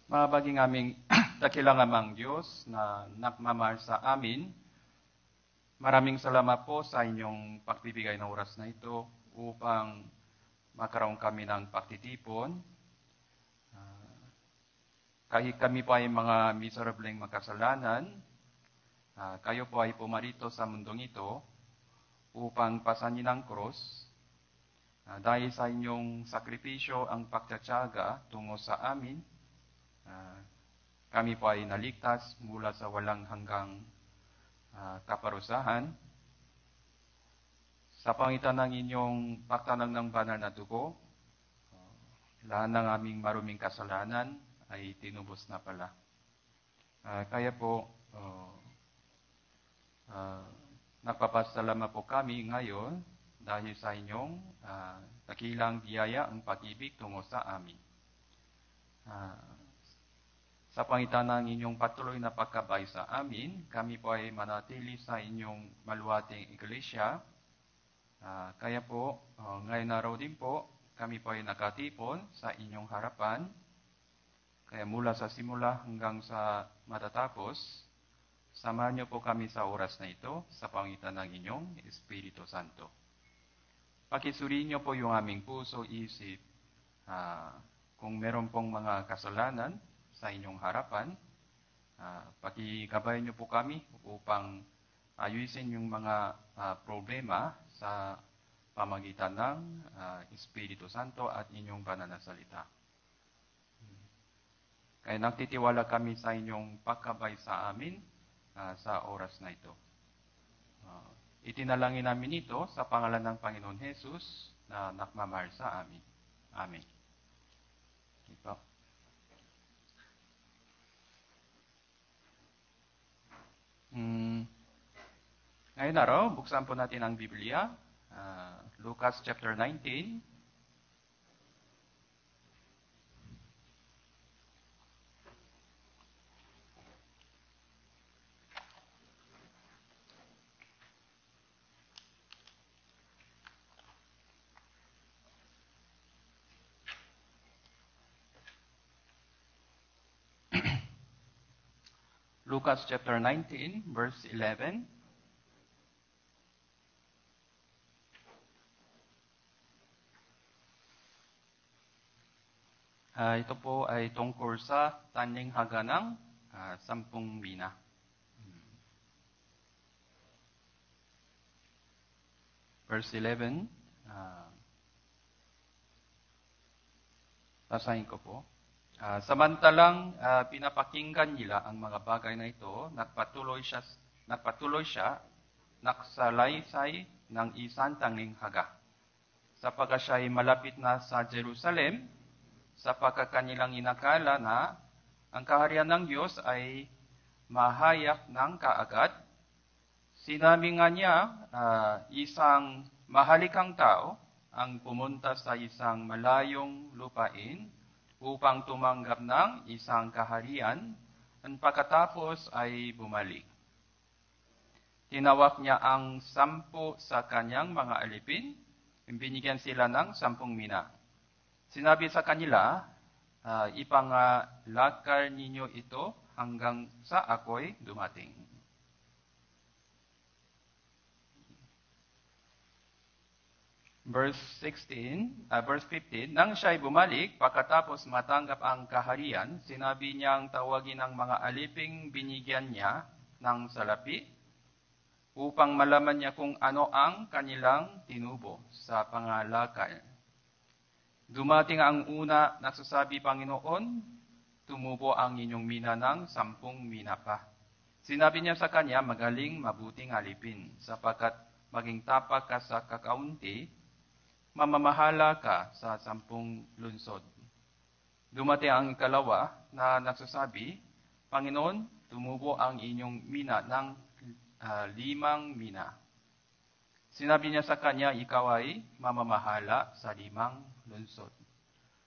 Mabaging aming dakilang amang Diyos na nagmamahal sa amin, maraming salamat po sa inyong pagbibigay ng oras na ito upang magkaroon kami ng pagtitipon. Kahit kami po ay mga miserableng makasalanan, kayo po ay pumarito sa mundong ito upang pasanin ang cross. Dahil sa inyong sakripisyo ang pagtsatsaga tungo sa amin, kami po ay naligtas mula sa walang hanggang kaparusahan. Sa pangitan ng inyong pagtanang ng banal na dugo, lahat ng aming maruming kasalanan ay tinubos na pala. Kaya po, nagpapasalamat po kami ngayon dahil sa inyong dakilang biyaya ang pag-ibig tungo sa amin. Sa pangitan ng inyong patuloy na pagkabay sa amin, kami po ay manatili sa inyong maluwating iglesia. Kaya po, ngayon araw din po, kami po ay nakatipon sa inyong harapan. Kaya mula sa simula hanggang sa matatapos, samahan niyo po kami sa oras na ito sa pangitan ng inyong Espiritu Santo. Pakisuriin niyo po yung aming puso, isip, kung meron pong mga kasalanan sa inyong harapan, pakikabayan niyo po kami upang ayusin yung mga problema sa pamagitan ng Espiritu Santo at inyong banal na salita. Kaya nagtitiwala kami sa inyong pagkabay sa amin sa oras na ito. Itinalangin namin ito sa pangalan ng Panginoon Jesus na nagmamahal sa amin. Amen. Ito. Ngayon araw, buksan po natin ang Biblia, Lucas chapter 19. Lucas chapter 19, verse 11. Ito po ay tungkol sa tanying haganang 10 mina. Verse 11. Basahin ko po. Samantalang pinapakinggan nila ang mga bagay na ito, nagpatuloy siya nagsalaysay ng isang tanging haga. Sapagkat siya ay malapit na sa Jerusalem, sapagkat kanilang inakala na ang kaharian ng Diyos ay mahayak ng kaagad. Sinabi nga niya, isang mahalikang tao ang pumunta sa isang malayong lupain upang tumanggap ng isang kaharian, at pagkatapos ay bumalik. Tinawag niya ang 10 sa kanyang mga alipin, binigyan sila ng 10 mina. Sinabi sa kanila, ipangalakal ninyo ito hanggang sa ako'y dumating. Verse 15, nang siya'y bumalik, pagkatapos matanggap ang kaharian, sinabi niyang tawagin ang mga aliping binigyan niya ng salapi upang malaman niya kung ano ang kanilang tinubo sa pangalakal. Dumating ang una, nagsasabi, Panginoon, tumubo ang inyong mina ng 10 mina pa. Sinabi niya sa kanya, magaling, mabuting alipin, sapagkat maging tapat ka sa kakaunti, mamamahala ka sa 10 lunsod. Dumating ang ikalawa na nagsasabi, Panginoon, tumubo ang inyong mina ng 5 mina. Sinabi niya sa kanya, ikaw ay mamamahala sa 5 lunsod.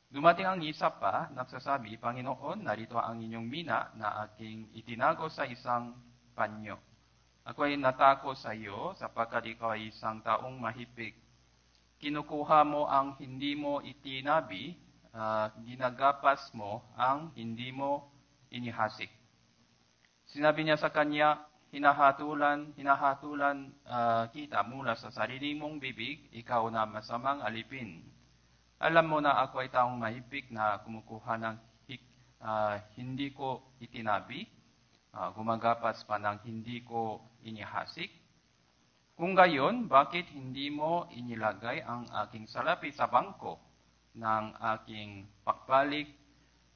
Dumating ang isa pa, nagsasabi, Panginoon, narito ang inyong mina na aking itinago sa isang panyo. Ako ay natako sa iyo sapagkat ikaw ay isang taong mahipik. Kinukuha mo ang hindi mo itinabi ginagapas mo ang hindi mo inihasik. Sinabi niya sa kanya, hinahatulan kita mula sa sarili mong bibig, ikaw na masamang alipin. Alam mo na ako ay taong mahigpit na kumukuha ng hindi ko itinabi, gumagapas pa ng hindi ko inihasik. Kung gayon, bakit hindi mo inilagay ang aking salapi sa bangko ng aking pakbalik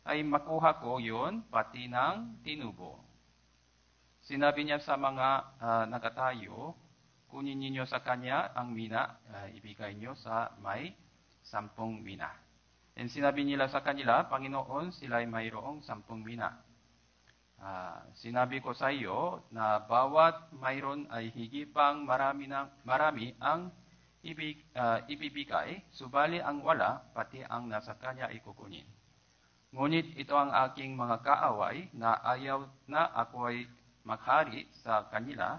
ay makuha ko yon pati ng tinubo? Sinabi niya sa mga nakatayo, kunin ninyo sa kanya ang mina, ibigay niyo sa may 10 mina. And sinabi nila sa kanila, Panginoon, sila ay mayroong 10 mina. Sinabi ko sa iyo na bawat mayroon ay higipang marami ang ibibigay, subali ang wala, pati ang nasa kanya ay kukunin. Ngunit ito ang aking mga kaaway na ayaw na ako ay maghari sa kanila,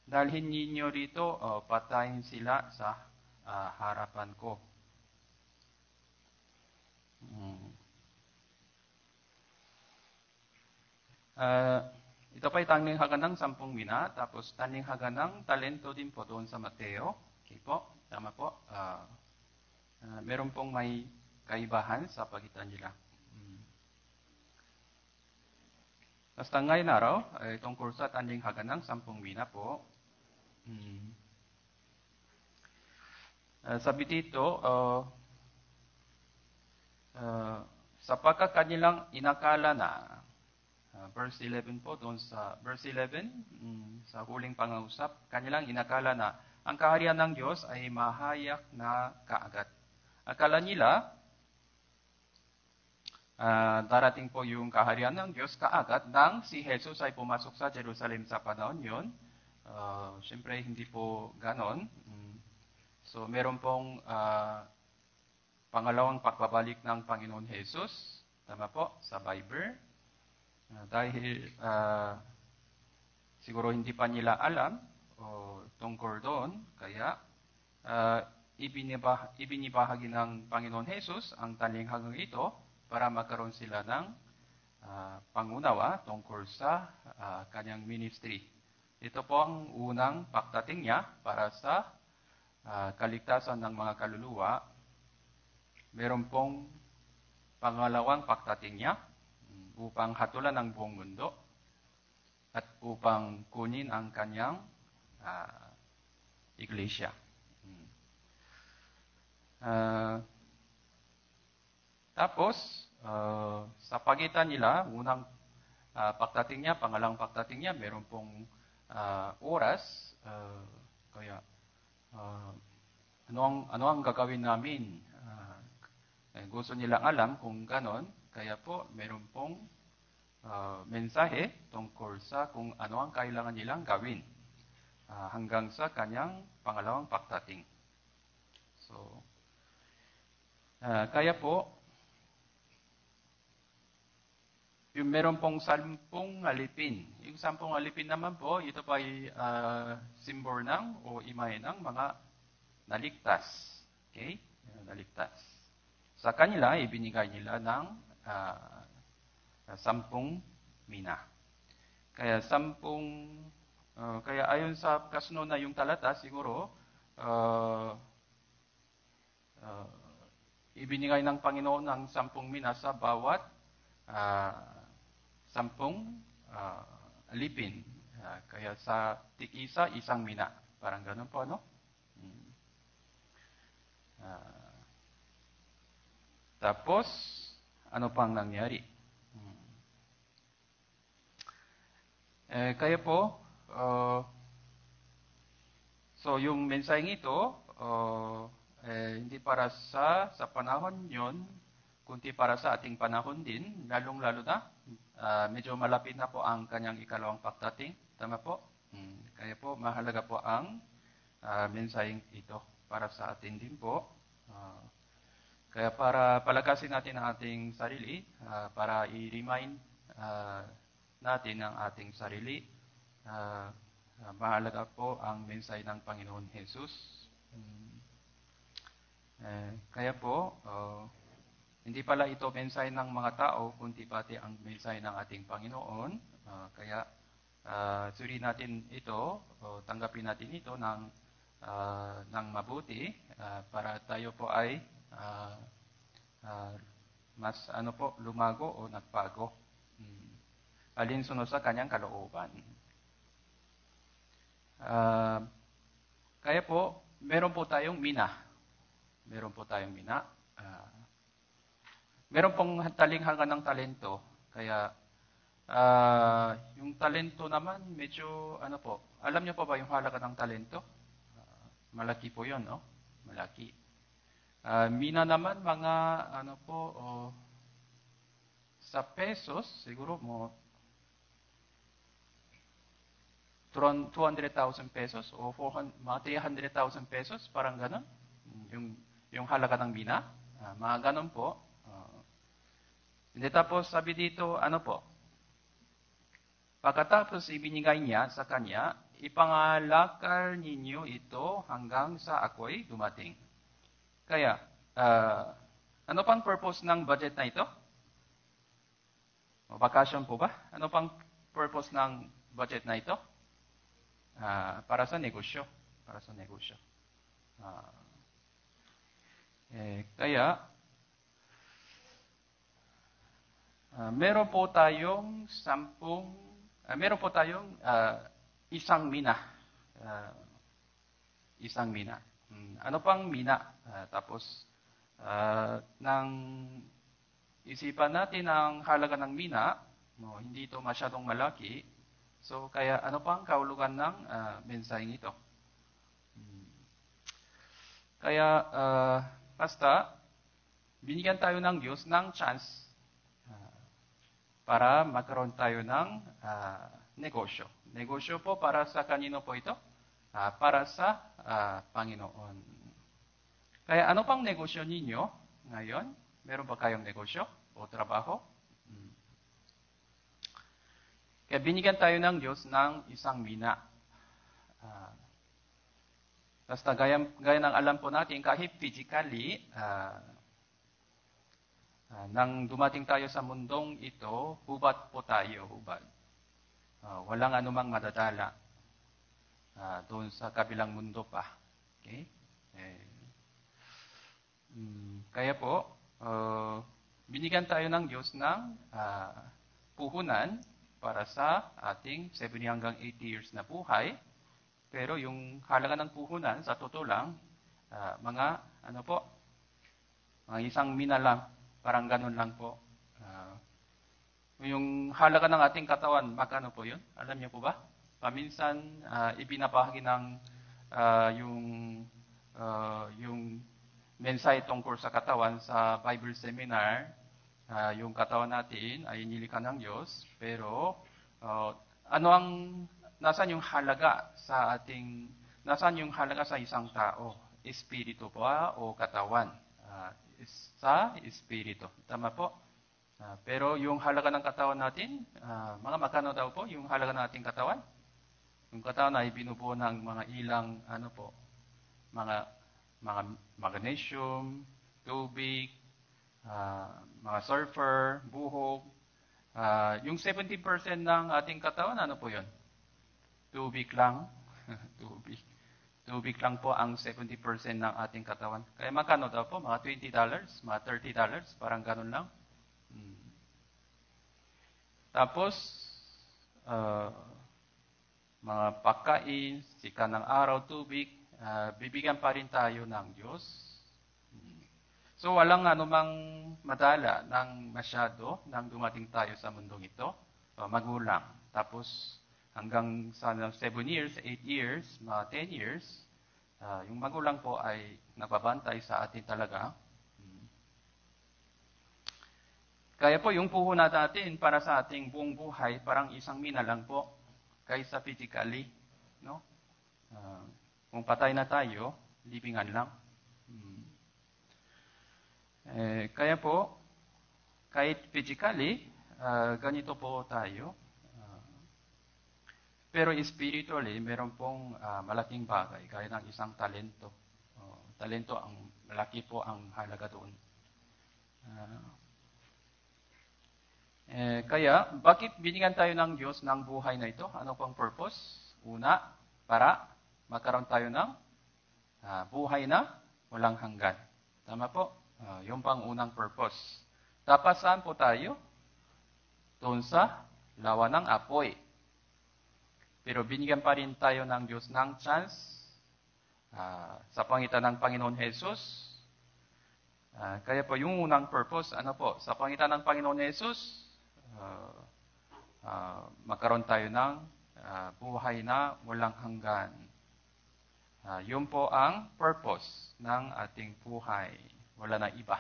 dalhin ninyo rito, patayin sila sa harapan ko. Ito pa ay tanglinghagan ng 10 mina, tapos tanglinghagan ng talento din po doon sa Mateo. Okay po, tama po. Meron pong may kaibahan sa pagitan nila. Basta ngayon araw, tungkol sa tanglinghagan ng 10 mina po. Sabi dito, sapagkat kanilang inakala na, verse 11 po, doon sa verse 11, sa huling pangungusap, kanilang inakala na ang kaharian ng Diyos ay mahayak na kaagad. Akala nila, darating po yung kaharian ng Diyos kaagad nang si Jesus ay pumasok sa Jerusalem sa panahon yun. Siyempre, hindi po ganon. So, meron pong pangalawang pagbabalik ng Panginoon Jesus. Tama po, sa Bible. Dahil siguro hindi pa nila alam tungkol doon, kaya ibinibahagi ng Panginoon Jesus ang talinghagang ito para magkaroon sila ng pangunawa tungkol sa kanyang ministry. Ito po ang unang pagdating niya para sa kaligtasan ng mga kaluluwa. Meron pong pangalawang pagdating niya upang hatulan ang buong mundo at upang kunin ang kanyang iglesia. Tapos, sa pagitan nila, unang pagdating niya, pangalawang pagdating niya, meron pong oras. Kaya, ano ang gagawin namin? Gusto nilang alam kung ganon. Kaya po, meron pong mensahe tungkol sa kung ano ang kailangan nilang gawin hanggang sa kanyang pangalawang pagdating. So, kaya po, yung meron pong 10 alipin. Yung 10 alipin naman po, ito pa ay simbol ng o imahe ng mga naligtas. Okay? Naligtas. Sa kanila, ibinigay nila ng 10 mina. Kaya 10, kaya ayon sa kasunod na yung talata, siguro, ibinigay ng Panginoon ng 10 mina sa bawat 10 alipin. Kaya sa tig-isa, 1 mina. Parang ganun po, no? Tapos, ano pang nangyari? Kaya po, so yung mensaheng ito, hindi para sa panahon yon, kundi para sa ating panahon din, lalong-lalo na, medyo malapit na po ang kanyang ikalawang pagdating. Tama po? Kaya po, mahalaga po ang mensaheng ito para sa atin din po. Kaya para palakasin natin ang ating sarili, para i-remind natin ang ating sarili, mahalaga po ang mensahe ng Panginoon Jesus. Kaya po, Hindi pala ito mensahe ng mga tao, kundi pati ang mensahe ng ating Panginoon. Kaya suri natin ito, o tanggapin natin ito ng mabuti para tayo po ay mas lumago o nagbago. Alinsunod sa kanyang kalooban. Kaya po, meron po tayong mina. Meron po tayong mina. Meron pong talinghaga ng talento. Kaya, yung talento naman, medyo, alam niyo po ba yung halaga ng talento? Malaki po yun, no? Malaki. Mina naman, mga, sa pesos, siguro mo, 200,000 pesos o mga 300,000 pesos, parang gano'n. Yung halaga ng mina, mga gano'n po. Hindi tapos sabi dito, pagkatapos ibinigay niya sa kanya, ipangalakal ninyo ito hanggang sa ako'y dumating. Kaya, ano pang purpose ng budget na ito? O vacation po ba? Ano pang purpose ng budget na ito? Para sa negosyo. Para sa negosyo. Kaya, meron po tayong isang mina. Isang mina. Ano pang mina? Tapos, nang isipan natin ang halaga ng mina, hindi ito masyadong malaki. So, kaya ano pang kahulugan ng mensaheng ito? Kaya, basta, binigyan tayo ng Diyos ng chance para magkaroon tayo ng negosyo. Negosyo po para sa kanino po ito? Para sa Panginoon. Kaya ano pang negosyo ninyo ngayon? Meron ba kayong negosyo o trabaho? Kaya binigyan tayo ng Diyos ng isang mina. Basta gaya ng alam po natin, kahit physically, nang dumating tayo sa mundong ito, hubad po tayo, hubad. Walang anumang madadala doon sa kabilang mundo pa. Okay? Kaya po, binigyan tayo ng Diyos ng puhunan para sa ating 70 hanggang 80 years na buhay. Pero yung halaga ng puhunan, sa totoo lang, mga isang mina lang, parang ganun lang po. Yung halaga ng ating katawan, magkano po yun? Alam niyo po ba? Paminsan, ibinabahagi ng yung mensahe tungkol sa katawan sa Bible seminar. Yung katawan natin ay nilikha ng Diyos, pero nasaan yung halaga nasaan yung halaga sa isang tao? Espiritu ba o katawan? Sa espiritu. Tama po? Pero yung halaga ng katawan natin, mga magkano daw po yung halaga ng ating katawan? Yung katawan ay binubuo ng mga ilang, mga magnesium, tubig, mga sulfur, buhok. Yung 70% ng ating katawan, ano po yun? Tubig lang. Tubig lang po ang 70% ng ating katawan. Kaya magkano daw po? Mga $20, mga $30, parang ganun lang. Tapos, mga pagkain, sikat ng araw, tubig, bibigyan pa rin tayo ng Diyos. So, walang anumang madala ng masyado nang dumating tayo sa mundong ito. Magulang. Tapos, hanggang sa 7 years, 8 years, mga 10 years, yung magulang po ay nababantay sa atin talaga. Kaya po, yung puhunan natin para sa ating buong buhay, parang isang mina lang po kaysa physically. No? Kung patay na tayo, libingan lang. Kaya po, kahit physically, ganito po tayo. Pero spiritually, meron pong malaking bagay, gaya ng isang talento. Talento, malaki po ang halaga doon. Ah, kaya, bakit binigyan tayo ng Diyos ng buhay na ito? Ano pang purpose? Una, para magkaroon tayo ng buhay na walang hanggan. Tama po? Yung pang unang purpose. Tapos saan po tayo? Doon sa lawa ng apoy. Pero binigyan pa rin tayo ng Diyos ng chance sa pangitan ng Panginoon Jesus. Kaya po yung unang purpose, ano po? Sa pangitan ng Panginoon Jesus, magkaroon tayo ng buhay na walang hanggan. Yun po ang purpose ng ating buhay. Wala na iba.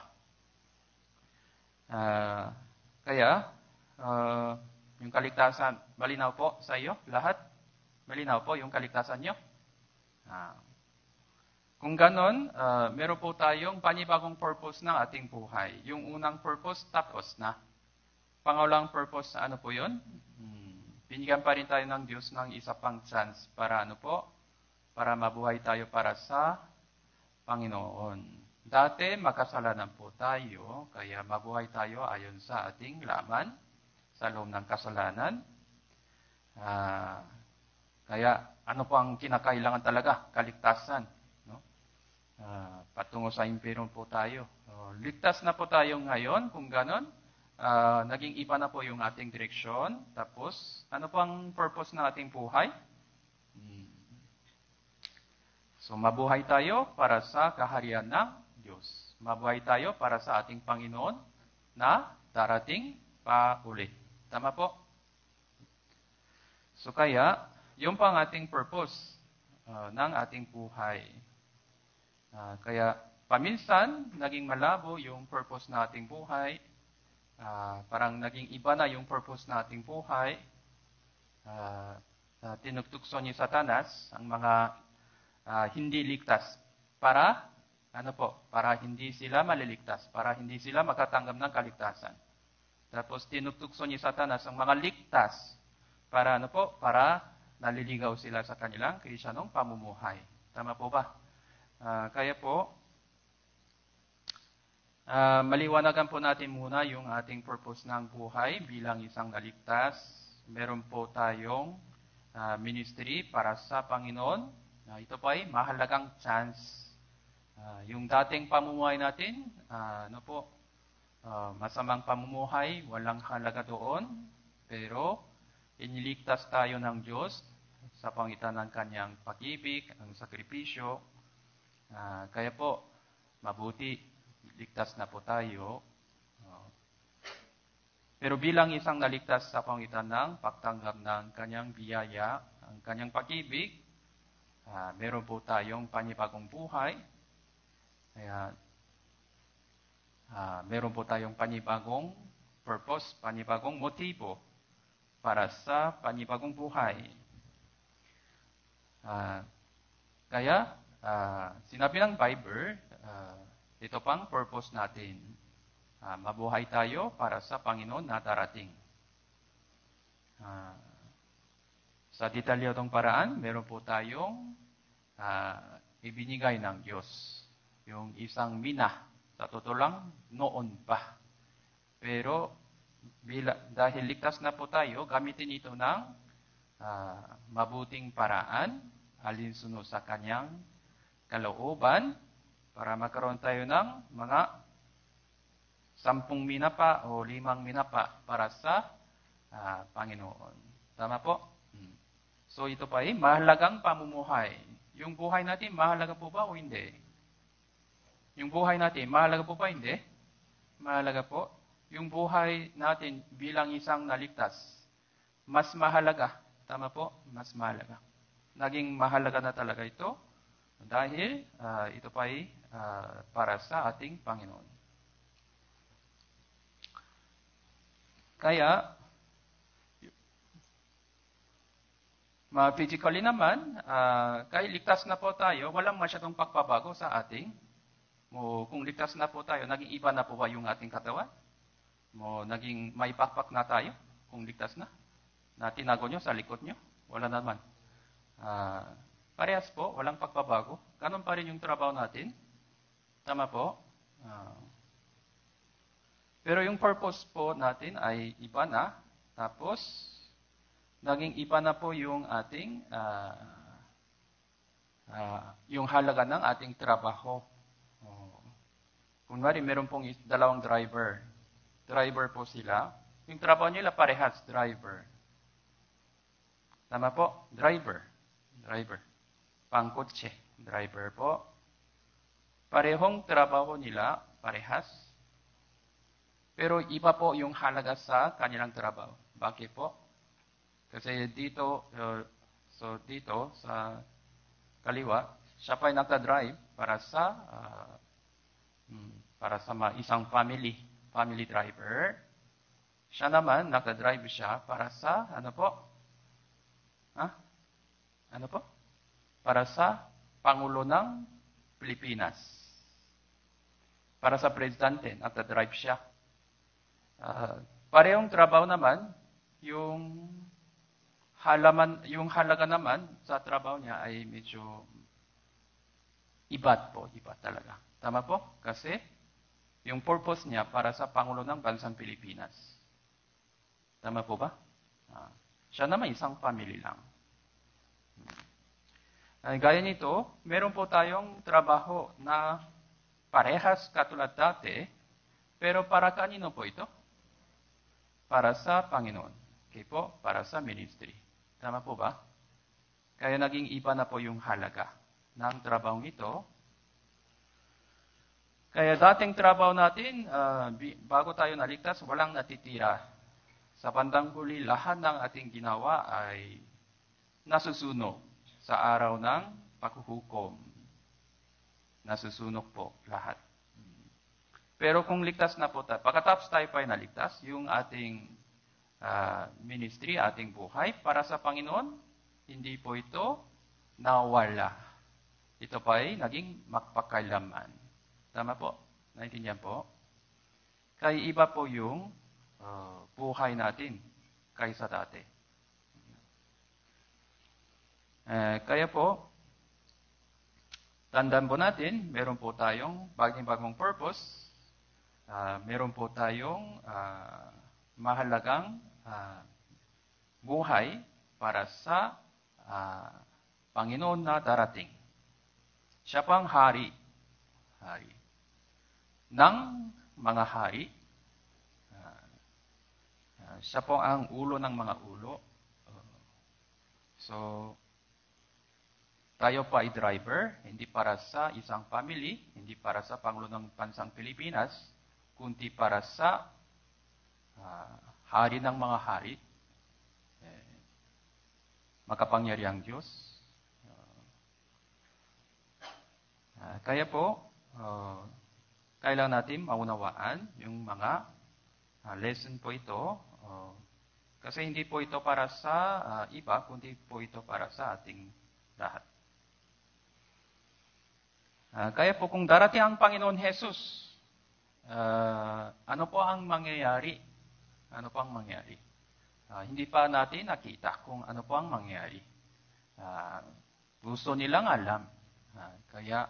Kaya, yung kaligtasan, malinaw po sa iyo lahat? Malinaw po yung kaligtasan nyo? Kung ganon, meron po tayong panibagong purpose ng ating buhay. Yung unang purpose, tapos na. Pangalawang purpose, ano po yun? Binigyan pa rin tayo ng Diyos ng isa pang chance para ano po? Para mabuhay tayo para sa Panginoon. Dati, makasalanan po tayo, kaya mabuhay tayo ayon sa ating laman, sa loob ng kasalanan. Kaya, ano po ang kinakailangan talaga? Kaligtasan. No? Patungo sa impyerno po tayo. Ligtas na po tayo ngayon, kung ganon. Naging iba na po yung ating direksyon. Tapos, ano po ang purpose ng ating buhay? So, mabuhay tayo para sa kaharian ng Diyos. Mabuhay tayo para sa ating Panginoon na darating pa uli. Tama po? So, kaya, yung pa ang ating purpose ng ating buhay. Kaya, paminsan, naging malabo yung purpose ng ating buhay. Parang naging iba na yung purpose ng ating buhay. Tinugtukso ni Satanas ang mga hindi ligtas para para hindi sila maliligtas, para hindi sila makatanggap ng kaligtasan. Tapos tinugtukso ni Satanas ang mga ligtas para para naliligaw sila sa kanilang Kristiyanong pamumuhay. Tama po ba? Kaya po maliwanagan po natin muna yung ating purpose ng buhay bilang isang naligtas. Meron po tayong ministry para sa Panginoon. Ito po ay mahalagang chance. Yung dating pamumuhay natin, masamang pamumuhay, walang halaga doon. Pero iniligtas tayo ng Diyos sa pangitan ng kanyang pag-ibig, ang sakripisyo. Kaya po, mabuti, ligtas na po tayo. Pero bilang isang naligtas sa pangitan ng pagtanggap ng kanyang biyaya, ang kanyang pag-ibig, meron po tayong panibagong buhay. Kaya, meron po tayong panibagong purpose, panibagong motibo para sa panibagong buhay. Kaya, sinabi ng Bible, ito pang purpose natin. Mabuhay tayo para sa Panginoon na darating. Sa detalyadong paraan, meron po tayong ibinigay ng Diyos. Yung isang mina, sa totoo lang, noon pa. Pero dahil ligtas na po tayo, gamitin ito ng mabuting paraan, alinsunod sa kanyang kalooban, para magkaroon tayo ng mga 10 mina pa o 5 mina pa para sa Panginoon. Tama po? So ito pa ay mahalagang pamumuhay. Yung buhay natin, mahalaga po ba o hindi? Yung buhay natin, mahalaga po ba hindi? Mahalaga po. Yung buhay natin bilang isang naligtas, mas mahalaga. Tama po? Mas mahalaga. Naging mahalaga na talaga ito dahil ito pa ay para sa ating Panginoon. Kaya, physically naman, kahit ligtas na po tayo, walang masyadong pagbabago sa ating. Kung ligtas na po tayo, naging iba na po ba yung ating katawan? Naging may pakpak na tayo kung ligtas na? Na tinago nyo sa likod nyo? Wala naman. Parehas po, walang pagbabago. Ganun pa rin yung trabaho natin. Tama po? Pero yung purpose po natin ay iba na. Tapos, naging iba na po yung ating, yung halaga ng ating trabaho. Kunwari, meron pong dalawang driver. Driver po sila. Yung trabaho nila parehas, driver. Tama po? Driver. Pangkotse. Driver po. Parehong trabaho nila, parehas. Pero iba po yung halaga sa kanilang trabaho. Bakit po? Kasi dito sa kaliwa, siya pa ay nagta-drive para sa isang family driver. Siya naman, nagta-drive siya para sa, ano po? Para sa Pangulo ng Pilipinas. Para sa Presidente, nagta-drive siya. Parehong trabaho naman, yung halaga naman sa trabaho niya ay medyo iba talaga. Tama po? Kasi yung purpose niya para sa Pangulo ng Bansang Pilipinas. Tama po ba? Siya naman isang family lang. Gaya nito, meron po tayong trabaho na parehas katulad dati, pero para kanino po ito? Para sa Panginoon. Okay po? Para sa ministry. Tama po ba? Kaya naging iba na po yung halaga ng trabahong ito. Kaya dating trabaho natin, bago tayo naligtas, walang natitira. Sa bandang huli, lahat ng ating ginawa ay nasusunog sa araw ng paghuhukom. Nasusunog po lahat. Pero kung ligtas na po tayo, pagkatapos tayo pa ay naligtas, yung ating ministry, ating buhay para sa Panginoon, hindi po ito nawala. Ito pa ay naging magpakailaman. Tama po? Naintindihan po? Kaya iba po yung buhay natin kaysa dati. Kaya po, tandaan po natin, meron po tayong bagong purpose. Meron po tayong mahalagang buhay para sa Panginoon na darating. Siya pang hari ng mga hari. Siya po ang ulo ng mga ulo. So, tayo pa ay driver, hindi para sa isang family, hindi para sa Pangulo ng Bansang Pilipinas, kundi para sa hari ng mga hari, makapangyarihang Diyos. Kaya po, kailangan natin maunawaan yung mga lesson po ito, kasi hindi po ito para sa iba, kundi po ito para sa ating lahat. Kaya po kung darating ang Panginoon Jesus, ano po ang mangyayari? Ano po ang mangyayari? Hindi pa natin nakita kung ano po ang mangyayari. Gusto nilang alam. Kaya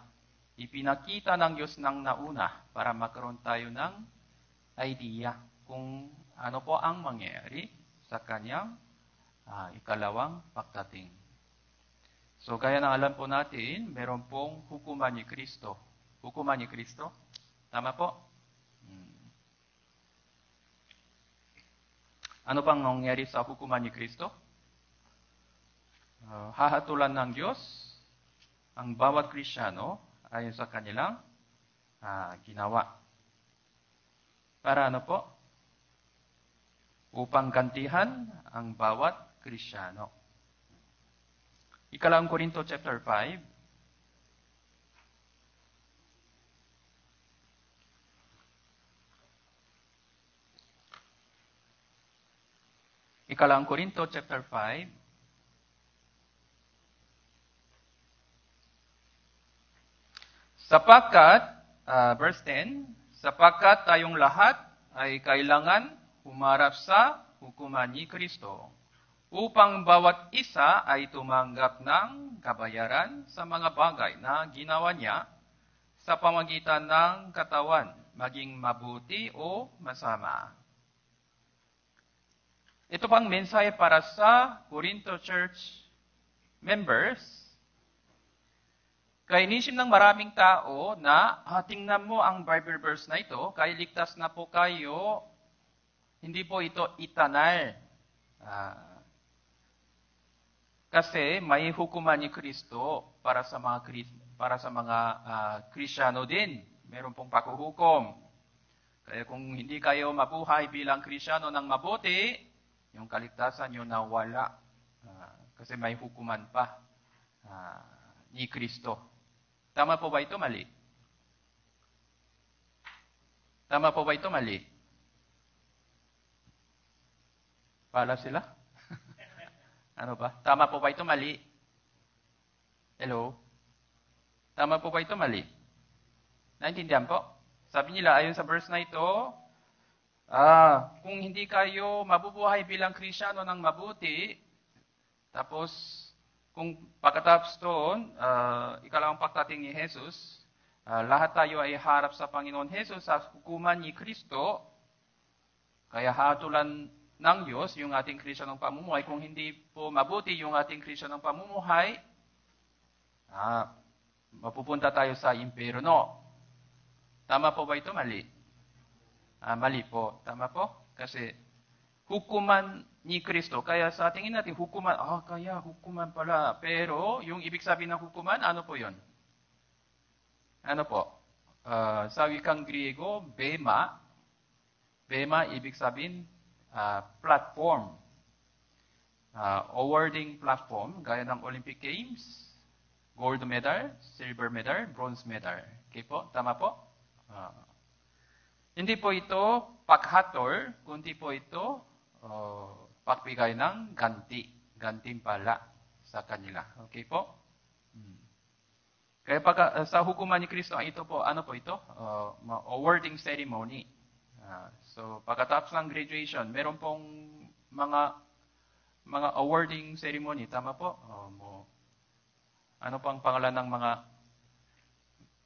ipinakita ng Diyos ng nauna para magkaroon tayo ng idea kung ano po ang mangyayari sa kanyang ikalawang pagdating. So kaya nang alam po natin, meron pong hukuman ni Kristo. Hukuman ni Kristo? Tama po? Ano pang nangyari sa hukuman ni Kristo? Hahatulan ng Diyos ang bawat Kristiyano ayon sa kanilang ginawa. Para ano po? Upang gantihan ang bawat Kristiyano. Ikalang Korinto chapter 5. Ikalang Korinto chapter 5. Sapagkat, verse 10, sapagkat tayong lahat ay kailangan humarap sa hukuman ni Kristo, upang bawat isa ay tumanggap ng kabayaran sa mga bagay na ginawa niya sa pamagitan ng katawan, maging mabuti o masama. Ito pang mensahe para sa Corinto Church members. Kaya inisip ng maraming tao na, tingnan mo ang Bible verse na ito, kaya ligtas na po kayo, hindi po ito eternal. Kasi may hukuman ni Kristo para sa mga Kristiyano din. Meron pong pakuhukom. Kaya kung hindi kayo mabuhay bilang Kristiyano ng mabuti, yung kaligtasan nyo nawala. Kasi may hukuman pa ni Kristo. Tama po ba ito? Mali? Tama po ba ito? Mali? Pala sila? Ano ba? Tama po ba ito? Mali? Hello? Tama po ba ito? Mali? Naintindihan po? Sabi nila, ayon sa verse na ito, kung hindi kayo mabubuhay bilang Kristiyano ng mabuti, tapos kung pagkatapos doon, ikalawang pagdating ni Jesus, lahat tayo ay harap sa Panginoon Jesus sa hukuman ni Kristo, kaya hatulan ng Diyos yung ating Kristiyanong pamumuhay. Kung hindi po mabuti yung ating Kristiyanong pamumuhay, mapupunta tayo sa impyerno. Tama po ba ito? Mali? Mali po. Tama po? Kasi hukuman ni Kristo. Kaya sa tingin natin, hukuman, kaya hukuman pala. Pero yung ibig sabihin ng hukuman, ano po yun? Ano po? Sa wikang Griego, bema. Bema, ibig sabihin, platform. Awarding platform, gaya ng Olympic Games, gold medal, silver medal, bronze medal. Okay po? Tama po? Hindi po ito paghatol, kundi po ito pagbigay ng gantimpala sa kanila. Okay po? Kaya sa hukuman ni Kristo, ito po, ano po ito? Awarding ceremony. So, pagkatapos ng graduation, meron pong mga awarding ceremony. Tama po? Ano pang pangalan ng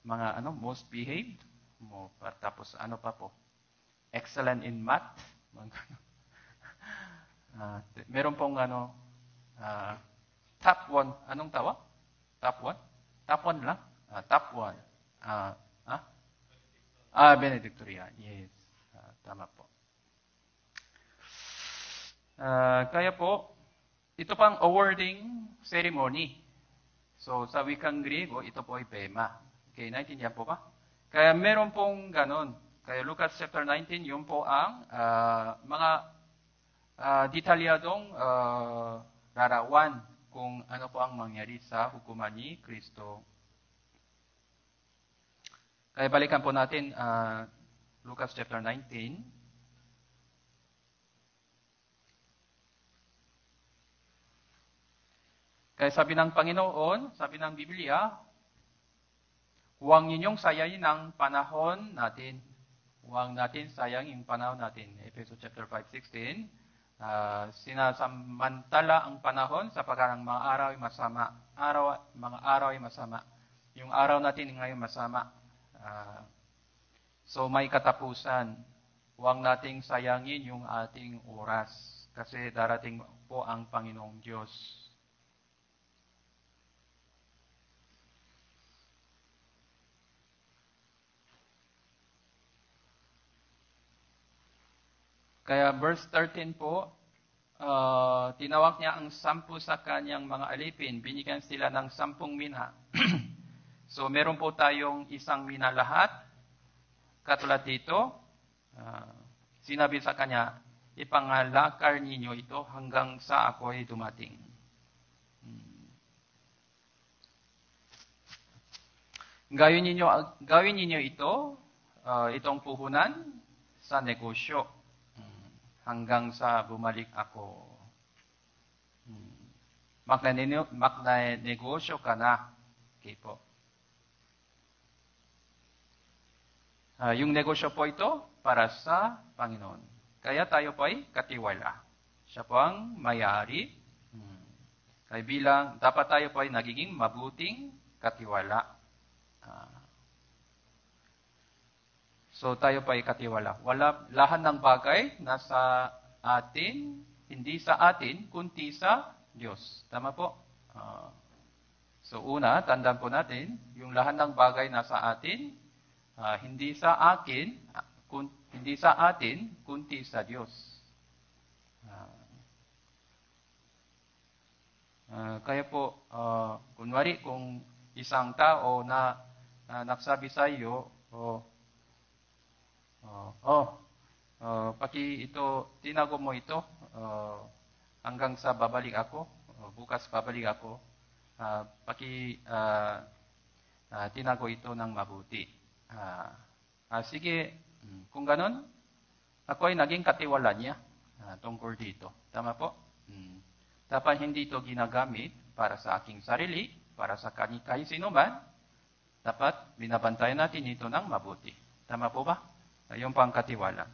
mga most behaved? Tapos ano pa po? Excellent in math. Meron pong top 1. Anong tawag? Top 1? Top 1 lang? Top 1. Benedictorian. Yes. Tama po. Kaya po, ito pang awarding ceremony. So, sa wikang Griego, ito po ay bema. Okay, naintindihan po ba? Kaya meron pong ganon. Kaya Lucas chapter 19, yun po ang mga detalyadong larawan kung ano po ang mangyari sa hukuman ni Kristo. Kaya balikan po natin Lucas chapter 19. Kaya sabi ng Panginoon, sabi ng Biblia, huwag ninyong sayangin ang panahon natin. Huwag natin sayangin ang panahon natin. Ephesians chapter 5:16. Sinasamantala ang panahon sapagkat ang mga araw ay masama. Mga araw ay masama. Yung araw natin ngayon masama. So may katapusan. Huwag nating sayangin yung ating oras. Kasi darating po ang Panginoong Diyos. Kaya verse 13 po, tinawag niya ang 10 sa kanyang mga alipin. Binigyan sila ng 10 mina. So meron po tayong 1 mina lahat. Katulad dito, sinabi sa kanya, ipangalakar ninyo ito hanggang sa ako'y dumating. Gawin ninyo ito, itong puhunan sa negosyo. Hanggang sa bumalik ako. Magnanegosyo ka na. Okay po. Yung negosyo po ito para sa Panginoon. Kaya tayo po ay katiwala. Siya po ang may-ari. Kaya dapat tayo po ay nagiging mabuting katiwala. So tayo pa ikatiwala. Lahat ng bagay nasa atin, hindi sa atin, kundi sa Diyos. Tama po? So una, tandaan po natin, yung lahat ng bagay nasa atin, hindi sa atin, kundi sa Diyos. Kaya po, kunwari kung isang tao na nagsabi sa iyo, tinago mo ito, hanggang sa babalik ako, bukas babalik ako, tinago ito ng mabuti. Sige, kung ganon, ako ay naging katiwala niya tungkol dito. Tama po? Dapat hindi ito ginagamit para sa aking sarili, para sa kahit sino man. Dapat binabantayan natin ito ng mabuti. Tama po ba? Yung pangkatiwala.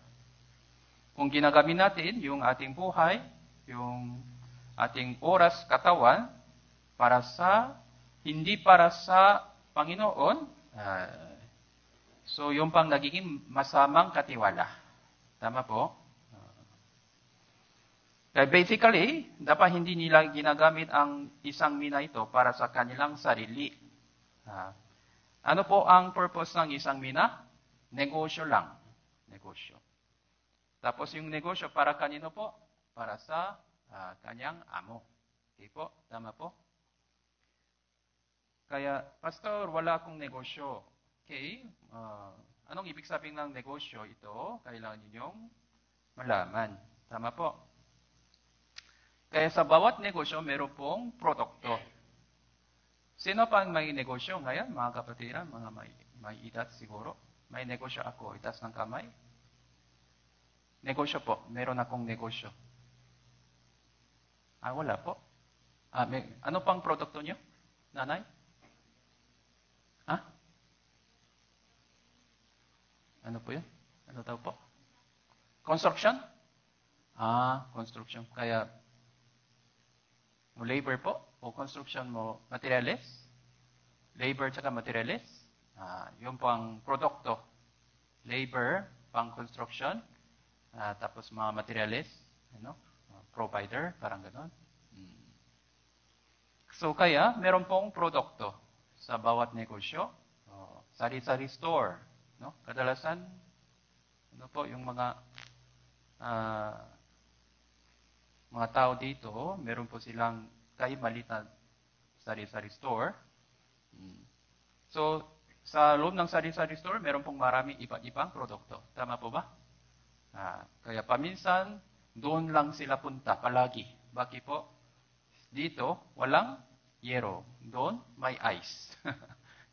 Kung ginagamit natin yung ating buhay, yung ating oras, katawan, hindi para sa Panginoon, so yung pang nagiging masamang katiwala. Tama po? Kaya basically, dapat hindi nila ginagamit ang isang mina ito para sa kanilang sarili. Ano po ang purpose ng isang mina? Negosyo lang. Negosyo. Tapos yung negosyo para kanino po? Para sa kanyang amo. Okay po? Tama po? Kaya, Pastor, wala akong negosyo. Okay? Anong ibig sabihin ng negosyo ito? Kailangan ninyong malaman. Tama po? Kaya sa bawat negosyo, meron pong produkto. Sino pa ang may negosyo ngayon, mga kapatiran, mga may edad siguro? May negosyo ako, itaas ng kamay. Negosyo po, meron akong negosyo. Wala po. Ano pang produkto nyo, nanay? Ano po yun? Ano tawag po? Construction? Construction. Kaya, mo labor po? O construction mo materials? Labor tsaka materials? Yung pang produkto. Labor, pang construction. Tapos mga materials. Provider, parang gano'n. So kaya, meron pong produkto sa bawat negosyo. Sari-sari store. Kadalasan, yung mga tao dito, meron po silang maliit na sari-sari store. So, sa loob ng sari-sari store, meron pong maraming iba't ibang produkto. Tama po ba? Kaya paminsan, doon lang sila punta palagi. Bakit po? Dito, walang yero. Doon, may ice.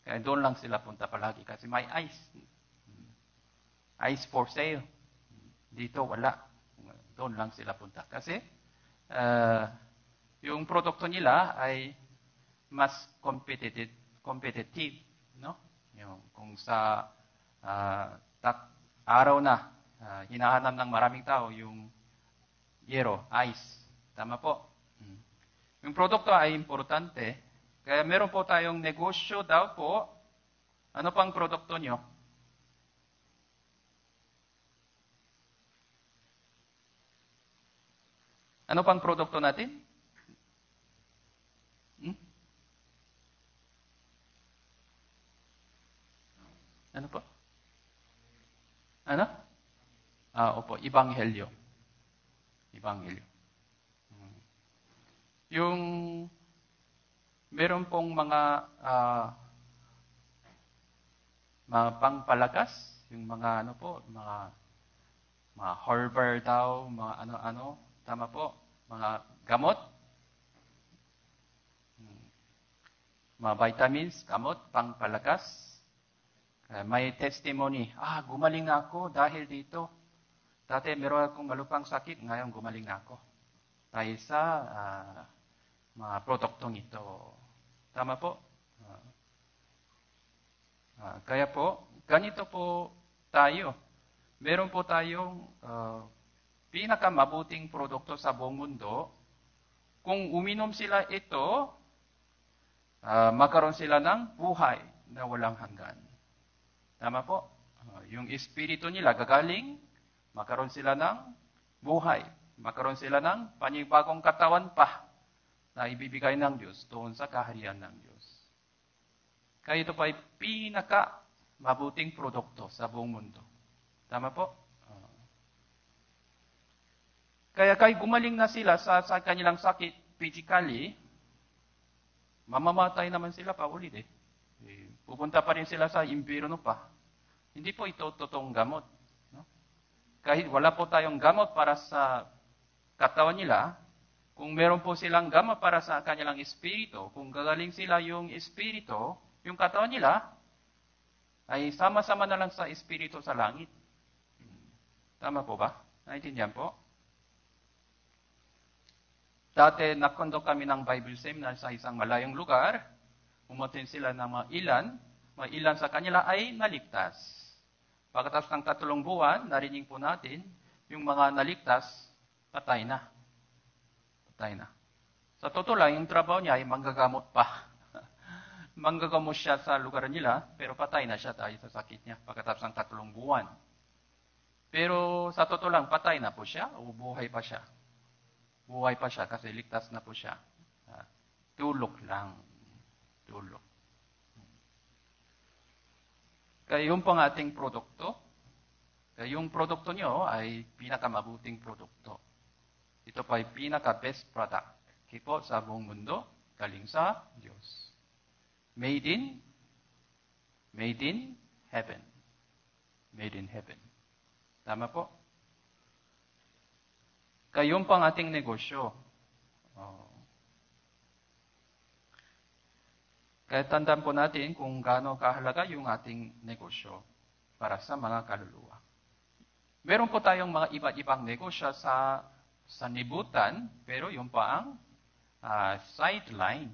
Kaya doon lang sila punta palagi kasi may ice. Ice for sale. Dito, wala. Doon lang sila punta. Kasi, yung produkto nila ay mas competitive. Yung, kung sa araw na, hinahanap ng maraming tao yung yero, ice. Tama po. Yung produkto ay importante. Kaya meron po tayong negosyo daw po. Ano pang produkto nyo? Ano pang produkto natin? Ano po? Ano? Opo, Ebanghelyo. Ebanghelyo. Yung meron pong mga pangpalakas, yung mga mga herbal daw, mga ano-ano, tama po, mga gamot, mga vitamins, gamot, pangpalakas. May testimony, gumaling na ako dahil dito. Dati meron akong malupang sakit, ngayon gumaling na ako. Dahil sa mga produktong ito. Tama po? Kaya po, ganito po tayo. Meron po tayong pinakamabuting produkto sa buong mundo. Kung uminom sila ito, magkaroon sila ng buhay na walang hanggan. Tama po? Yung espiritu nila gagaling, magkaroon sila ng buhay. Magkaroon sila ng panibagong katawan pa na ibibigay ng Diyos doon sa kaharian ng Diyos. Kaya ito pa ay pinaka-mabuting produkto sa buong mundo. Tama po? Kaya gumaling na sila sa kanilang sakit physically, mamamatay naman sila pa ulit eh. Pupunta pa rin sila sa impyerno pa. Hindi po ito totoong gamot. No? Kahit wala po tayong gamot para sa katawan nila, kung meron po silang gamot para sa kanilang espiritu, kung gagaling sila yung espiritu, yung katawan nila, ay sama-sama na lang sa espiritu sa langit. Tama po ba? Naintindihan po? Dati, nakondok kami ng Bible seminar sa isang malayong lugar. Umutin sila ng mga ilan sa kanila ay naligtas. Pagkatapos ng 3 buwan, narinig po natin, yung mga naligtas, patay na. Patay na. Sa totoo lang, yung trabaho niya ay manggagamot pa. Manggagamot siya sa lugar nila, pero patay na siya dahil sa sakit niya pagkatapos ng 3 buwan. Pero sa totoo lang, patay na po siya o buhay pa siya. Buhay pa siya kasi ligtas na po siya. Tulog lang. Tulog. Kaya yung pang ating produkto, kaya yung produkto nyo ay pinakamabuting produkto. Ito pa ay pinaka-best product. Okay po, sa buong mundo, galing sa Diyos. Made in heaven. Made in heaven. Tama po? Kaya yung pang ating negosyo. Kaya tandaan po natin kung gaano kahalaga yung ating negosyo para sa mga kaluluwa. Meron po tayong mga iba't ibang negosyo sa nibutan, pero yung pa ang sideline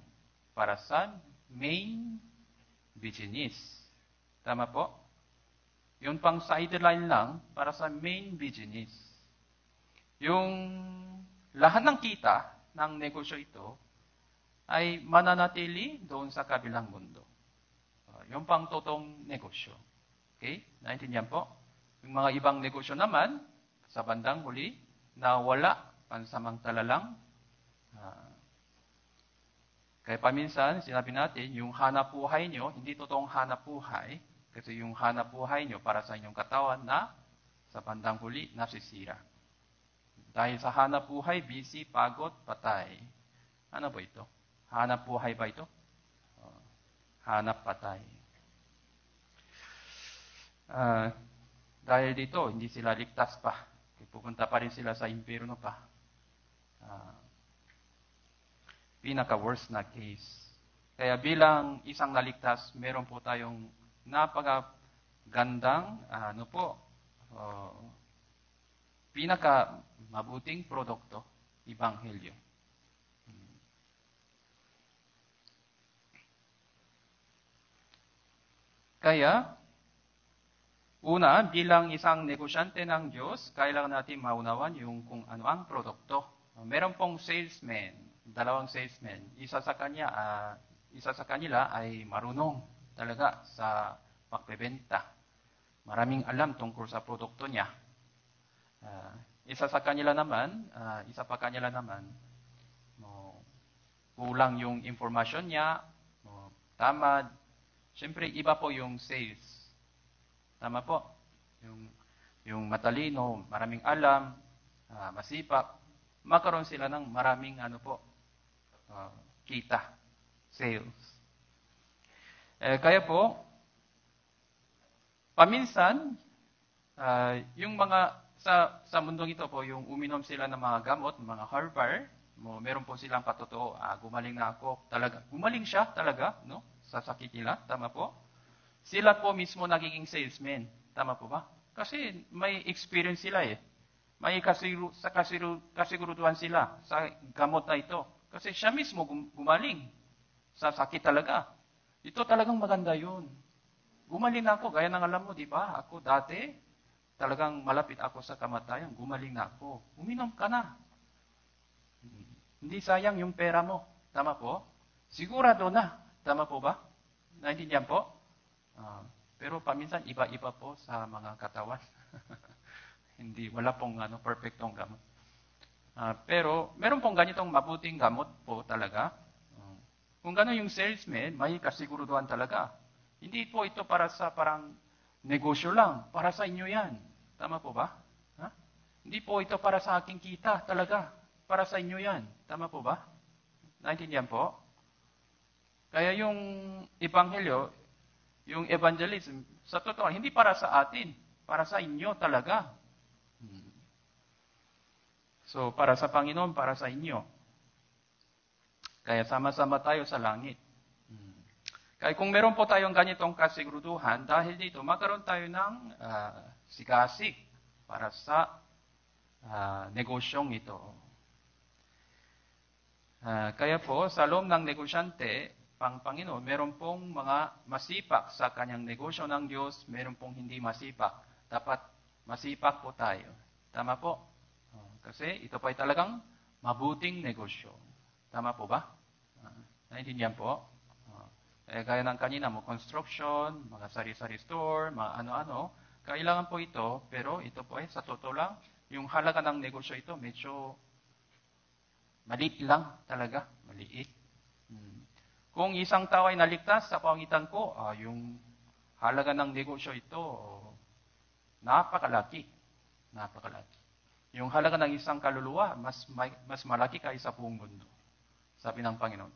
para sa main business. Tama po? Yung pang sideline lang para sa main business. Yung lahat ng kita ng negosyo ito ay mananatili doon sa kabilang mundo. Yung pang totoong negosyo. Okay? Naintindihan po? Yung mga ibang negosyo naman, sa bandang huli, na wala, pansamantala lang. Kaya paminsan, sinabi natin, yung hanap buhay nyo, hindi totoong hanap buhay, kasi yung hanap buhay nyo para sa inyong katawan na sa bandang huli, nasisira. Dahil sa hanap buhay, busy, pagod, patay. Ano ba ito? Hanap buhay ba ito? Hanap patay. Dahil dito, hindi sila ligtas pa. Pupunta pa rin sila sa impyerno pa. Pinaka-worst na case. Kaya bilang isang naligtas, meron po tayong napakagandang, pinaka-mabuting produkto, Ebanghelyo. Kaya, una, bilang isang negosyante ng Diyos, kailangan natin maunawan yung kung ano ang produkto. Meron pong salesman, 2 salesmen. Isa sa kanila ay marunong talaga sa pagbebenta. Maraming alam tungkol sa produkto niya. Isa pa kanila naman, kulang yung informasyon niya, tamad. Siyempre, iba po yung sales. Tama po. Yung matalino, maraming alam, masipag, magkaroon sila ng maraming kita, sales. Kaya po, paminsan, yung mga sa mundong ito po, yung uminom sila ng mga gamot, mga herbal, meron po silang patotoo, gumaling na ako, talaga. Gumaling siya talaga, no? Sa sakit nila, tama po? Sila po mismo nagiging salesmen, tama po ba? Kasi may experience sila eh. May kasiguruduhan sila sa gamot na ito. Kasi siya mismo gumaling sa sakit talaga. Ito talagang maganda yun. Gumaling na ako, gaya ng alam mo, di ba? Ako dati, talagang malapit ako sa kamatayan. Gumaling na ako. Uminom ka na. Hindi sayang yung pera mo. Tama po? Sigurado na. Tama po ba? Naintindihan po? Pero paminsan, iba-iba po sa mga katawan. Wala pong perfectong gamot. Pero meron pong ganitong mabuting gamot po talaga. Kung gano'n yung salesman, may kasiguruduhan talaga. Hindi po ito para sa parang negosyo lang. Para sa inyo yan. Tama po ba? Hindi po ito para sa aking kita talaga. Para sa inyo yan. Tama po ba? Naintindihan po? Kaya yung ebanghelyo, yung evangelism, sa totoo, hindi para sa atin. Para sa inyo talaga. So, para sa Panginoon, para sa inyo. Kaya sama-sama tayo sa langit. Kaya kung meron po tayong ganitong kasiguruduhan, dahil dito, magkaroon tayo ng sigasig para sa negosyong ito. Kaya po, sa loob ng negosyante, Panginoon, meron pong mga masipak sa kanyang negosyo ng Diyos, meron pong hindi masipak. Dapat masipak po tayo. Tama po? Kasi ito pa ay talagang mabuting negosyo. Tama po ba? Naintindihan po? Gaya ng kanina mo, construction, mga sari-sari store, mga ano-ano, kailangan po ito, pero ito po ay sa totoo lang, yung halaga ng negosyo ito, medyo maliit lang talaga, maliit. Kung isang tao ay naligtas sa pangitan ko, yung halaga ng negosyo ito, napakalaki. Napakalaki. Yung halaga ng isang kaluluwa, mas malaki kaysa buong mundo. Sabi ng Panginoon.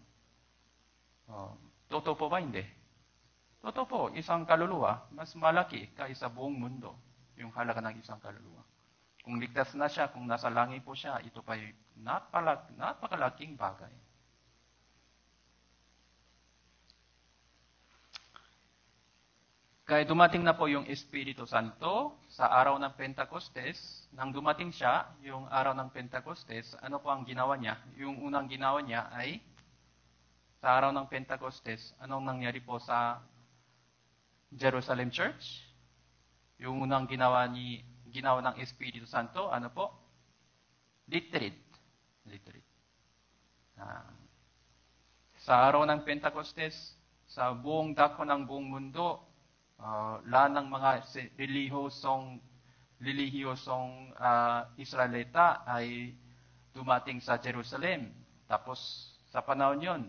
Totoo po ba? Hindi. Totoo po, isang kaluluwa, mas malaki kaysa buong mundo. Yung halaga ng isang kaluluwa. Kung ligtas na siya, kung nasa langit po siya, ito pa ay napakalaking bagay. Kaya dumating na po yung Espiritu Santo sa araw ng Pentecostes. Nang dumating siya, yung araw ng Pentecostes, ano po ang ginawa niya? Yung unang ginawa niya ay, sa araw ng Pentecostes, anong nangyari po sa Jerusalem Church? Yung unang ginawa ng Espiritu Santo, ano po? Literate. Sa araw ng Pentecostes, sa buong dako ng buong mundo, lahat ng mga relihiyosong Israelita ay dumating sa Jerusalem. Tapos sa panahon yun,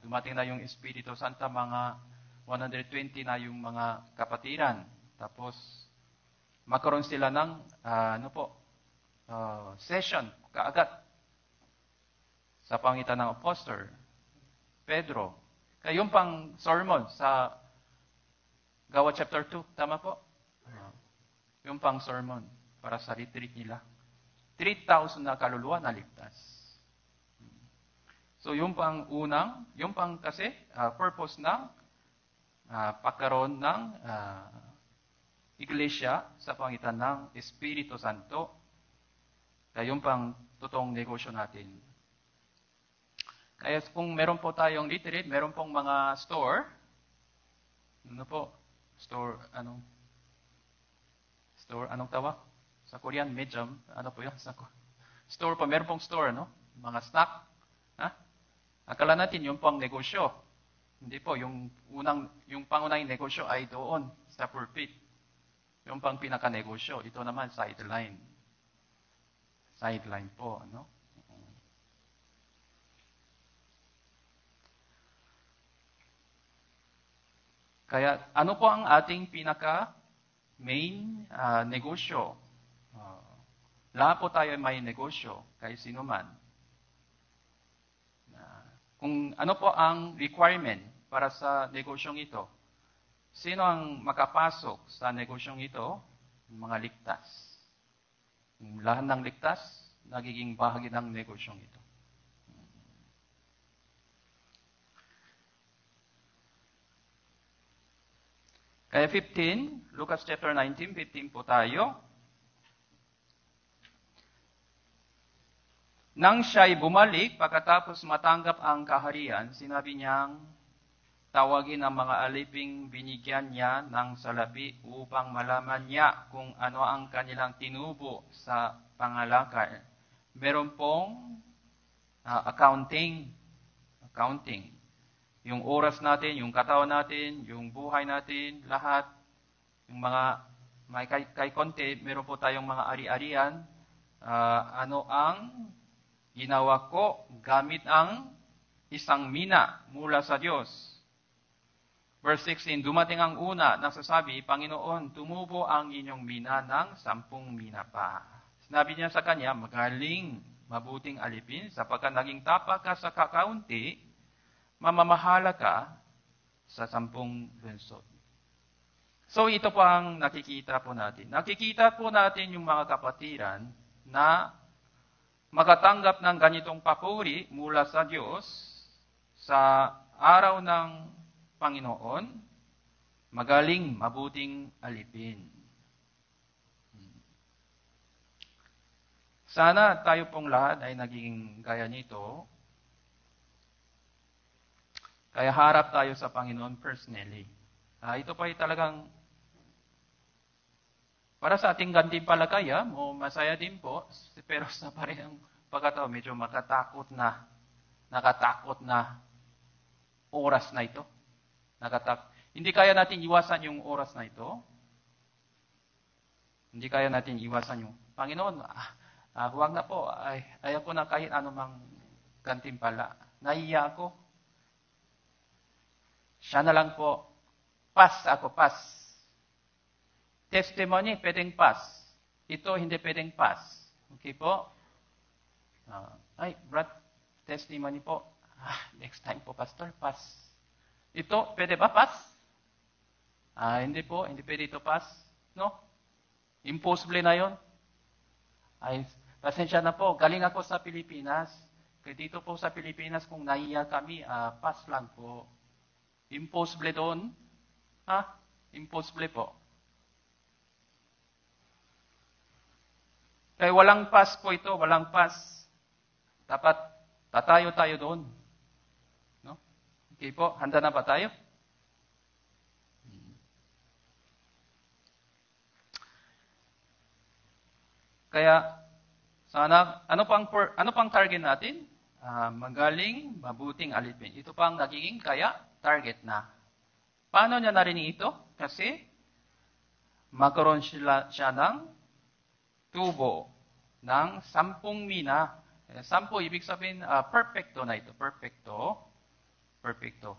dumating na yung Espiritu Santo, mga 120 na yung mga kapatiran. Tapos magkaroon sila ng session kaagad sa pangitan ng Apostle Pedro. Kaya yung pang sermon sa Gawa chapter 2, tama po? Yung pang sermon para sa retreat nila. 3,000 na kaluluwa naligtas. So yung pang kasi purpose ng pagkaroon ng iglesia sa pangitan ng Espiritu Santo. Kaya yung pang totoong negosyo natin. Kaya kung meron po tayong literate, meron pong mga store. Ano po? Store, anong tawag? Sa Korean, medium, ano po yun? Store po, meron pong store, no? Mga snack. Akala natin yung pang negosyo. Hindi po, yung pangunahing negosyo ay doon, sa pulpit. Yung pang pinaka-negosyo, ito naman, sideline. Sideline po, no? Kaya ano po ang ating pinaka-main negosyo? Lahat po tayo may negosyo, kahit sino man. Kung ano po ang requirement para sa negosyong ito? Sino ang makapasok sa negosyong ito? Mga ligtas. Lahat ng ligtas, nagiging bahagi ng negosyong ito. Kaya 15, Lucas chapter 19, 15 po tayo. Nang siya'y bumalik, pagkatapos matanggap ang kaharian, sinabi niyang tawagin ang mga aliping binigyan niya ng salapi upang malaman niya kung ano ang kanilang tinubo sa pangalakal. Meron pong accounting. yung oras natin, yung katawan natin, yung buhay natin, lahat, yung mga may kay konti, meron po tayong mga ari-arian. Ano ang ginawa ko gamit ang isang mina mula sa Diyos? Verse 16, dumating ang una, nagsasabi, Panginoon, tumubo ang inyong mina ng 10 mina pa. Sinabi niya sa kanya, magaling, mabuting alipin, sapagkat naging tapak ka sa kakaunti, mamamahala ka sa 10 lungsod. So ito po ang nakikita po natin. Nakikita po natin yung mga kapatiran na makatanggap ng ganitong papuri mula sa Diyos sa araw ng Panginoon, magaling, mabuting alipin. Sana tayo pong lahat ay naging gaya nito. Kaya harap tayo sa Panginoon personally. Ito pa ay talagang para sa ating gantimpalakaya, masaya din po, pero sa parehong pagkatao, medyo nakatakot na oras na ito. Hindi kaya natin iwasan yung oras na ito. Hindi kaya natin iwasan yung, Panginoon, huwag na po, ayaw ko na kahit anumang gantimpala. Nahiya ako. Siya na lang po. Pass ako, pass. Testimony, pwedeng pass. Ito, hindi pwedeng pass. Okay po? Brad, testimony po. Next time po, Pastor, pass. Ito, pwede ba pass? Hindi po, hindi pwede ito pass. No? Impossible na yon. Pasensya na po, galing ako sa Pilipinas. Kaya dito po sa Pilipinas, kung nahiya kami, pass lang po. Impossible doon. Impossible po. Kaya walang pass po ito, walang pass. Dapat tatayo tayo doon. No? Okay po, handa na ba tayo? Kaya, sana, ano pang target natin? Magaling, mabuting alipin. Ito pang nagiging kaya target na. Paano niya narinig ito? Kasi, magkaroon siya ng tubo ng 10 mina. 10, ibig sabihin, perfecto na ito. Perfecto.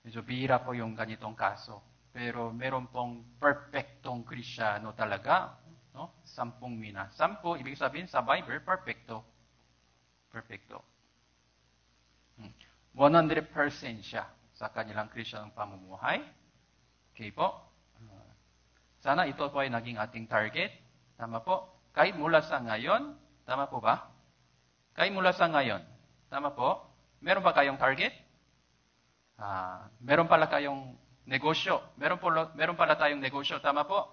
Medyo bihira po yung ganitong kaso. Pero meron pong perfectong Kristyano talaga. No? 10 mina. 10, ibig sabihin sa Bible, perfecto. 100% siya sa kanilang Kristyanong pamumuhay. Okay po? Sana ito po ay naging ating target. Tama po? Kahit mula sa ngayon, tama po ba? Kahit mula sa ngayon, tama po? Meron ba kayong target? Meron pala kayong negosyo. Meron pala tayong negosyo. Tama po?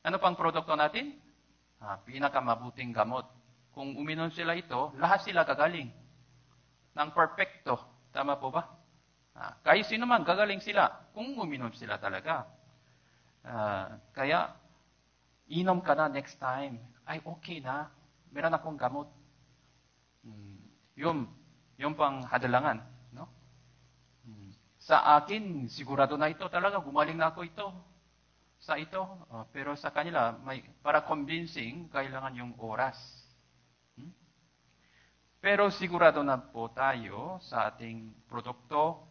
Ano pang produkto natin? Pinakamabuting gamot. Kung uminom sila ito, lahat sila gagaling. Ng perfecto. Tama po ba? Kahit sino man, gagaling sila. Kung uminom sila talaga. Kaya, inom ka na next time. Ay, okay na. Meron akong gamot. Yung pang hadalangan. No? Sa akin, sigurado na ito talaga. Gumaling na ako ito. Sa ito. Pero sa kanila, para convincing, kailangan yung oras. Pero sigurado na po tayo sa ating produkto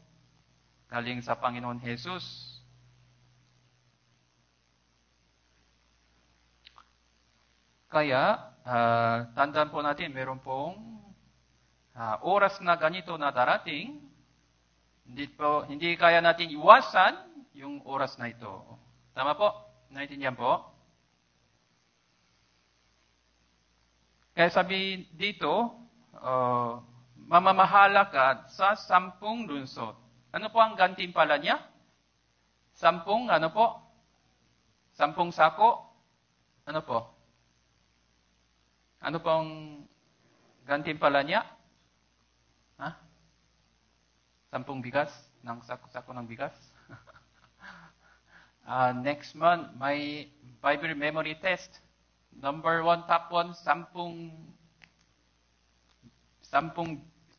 galing sa Panginoon Jesus. Kaya, tandaan po natin, meron pong oras na ganito na darating. Hindi kaya natin iwasan yung oras na ito. Tama po? Naintindihan po? Kaya sabi dito, mamamahala ka sa 10 lungsod. Ano po ang gantimpala niya? 10, ano po? 10 sako? Ano po? Ano pong gantimpala niya? 10 bigas? Sako ng bigas? Next month, may Bible memory test. Number 1, top 1, 10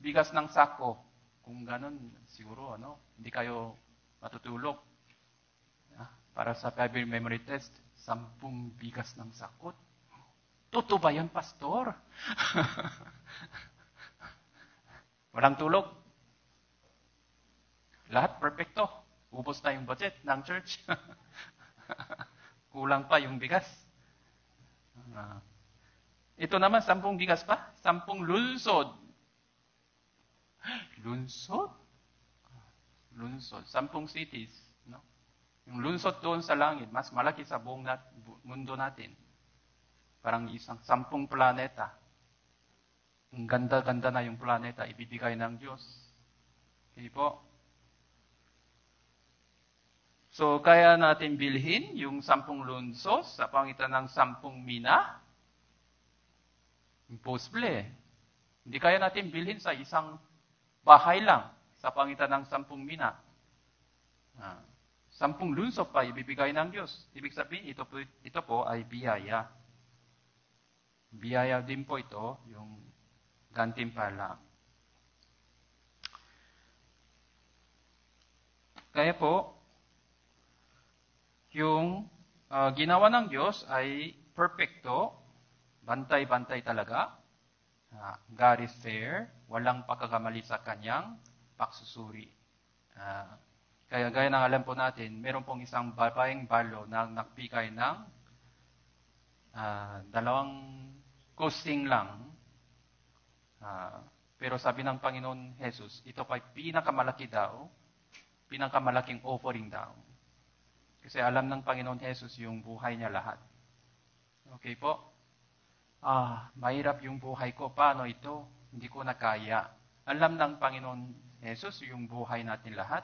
bigas ng sako. Kung ganun, siguro, hindi kayo matutulog. Para sa 5-year memory test, 10 bigas ng sakot. Totoo ba yan, pastor? Walang tulog. Lahat perfecto. Ubos na yung budget ng church. Kulang pa yung bigas. Ito naman, 10 bigas pa. 10 lunsod. Lunsod? Lunsod. 10 cities. No? Yung lunsod doon sa langit, mas malaki sa buong mundo natin. Parang 10 planeta. Ang ganda-ganda na yung planeta, ibibigay ng Diyos. Okay po? So, kaya natin bilhin yung 10 lunsod sa pangitan ng 10 mina. Impossible. Hindi kaya natin bilhin sa isang bahay lang sa pangitan ng 10 mina. 10 lunsod pa ibibigay ng Diyos. Ibig sabihin, ito po ay biyaya. Biyaya din po ito, yung gantimpala. Kaya po, yung ginawa ng Diyos ay perfecto, bantay-bantay talaga. God is fair, walang pagkakamali sa kanyang pagsusuri. Kaya gaya ng alam po natin, meron pong isang babaeng balo na nagbigay ng 2 kusing lang. Pero sabi ng Panginoon Jesus, ito pa pinakamalaki daw, pinakamalaking offering daw. Kasi alam ng Panginoon Jesus yung buhay niya lahat. Okay po? Mahirap yung buhay ko. Paano ito? Hindi ko na kaya. Alam ng Panginoon Jesus yung buhay natin lahat.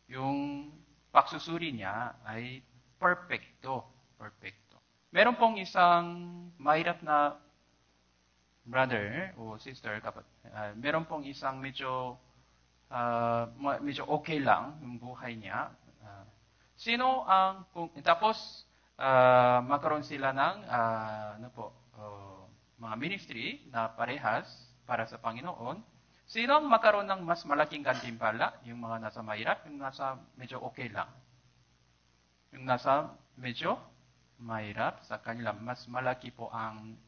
Yung pagsusuri niya ay perfecto. Perfecto. Meron pong isang mahirap na brother o sister, meron pong isang medyo okay lang yung buhay niya. Tapos magkaroon sila ng mga ministry na parehas para sa Panginoon. Sino ang magkaroon ng mas malaking gantimpala? Yung mga nasa mahirap, yung nasa medyo okay lang. Yung nasa medyo mahirap, sa kanila mas malaki po ang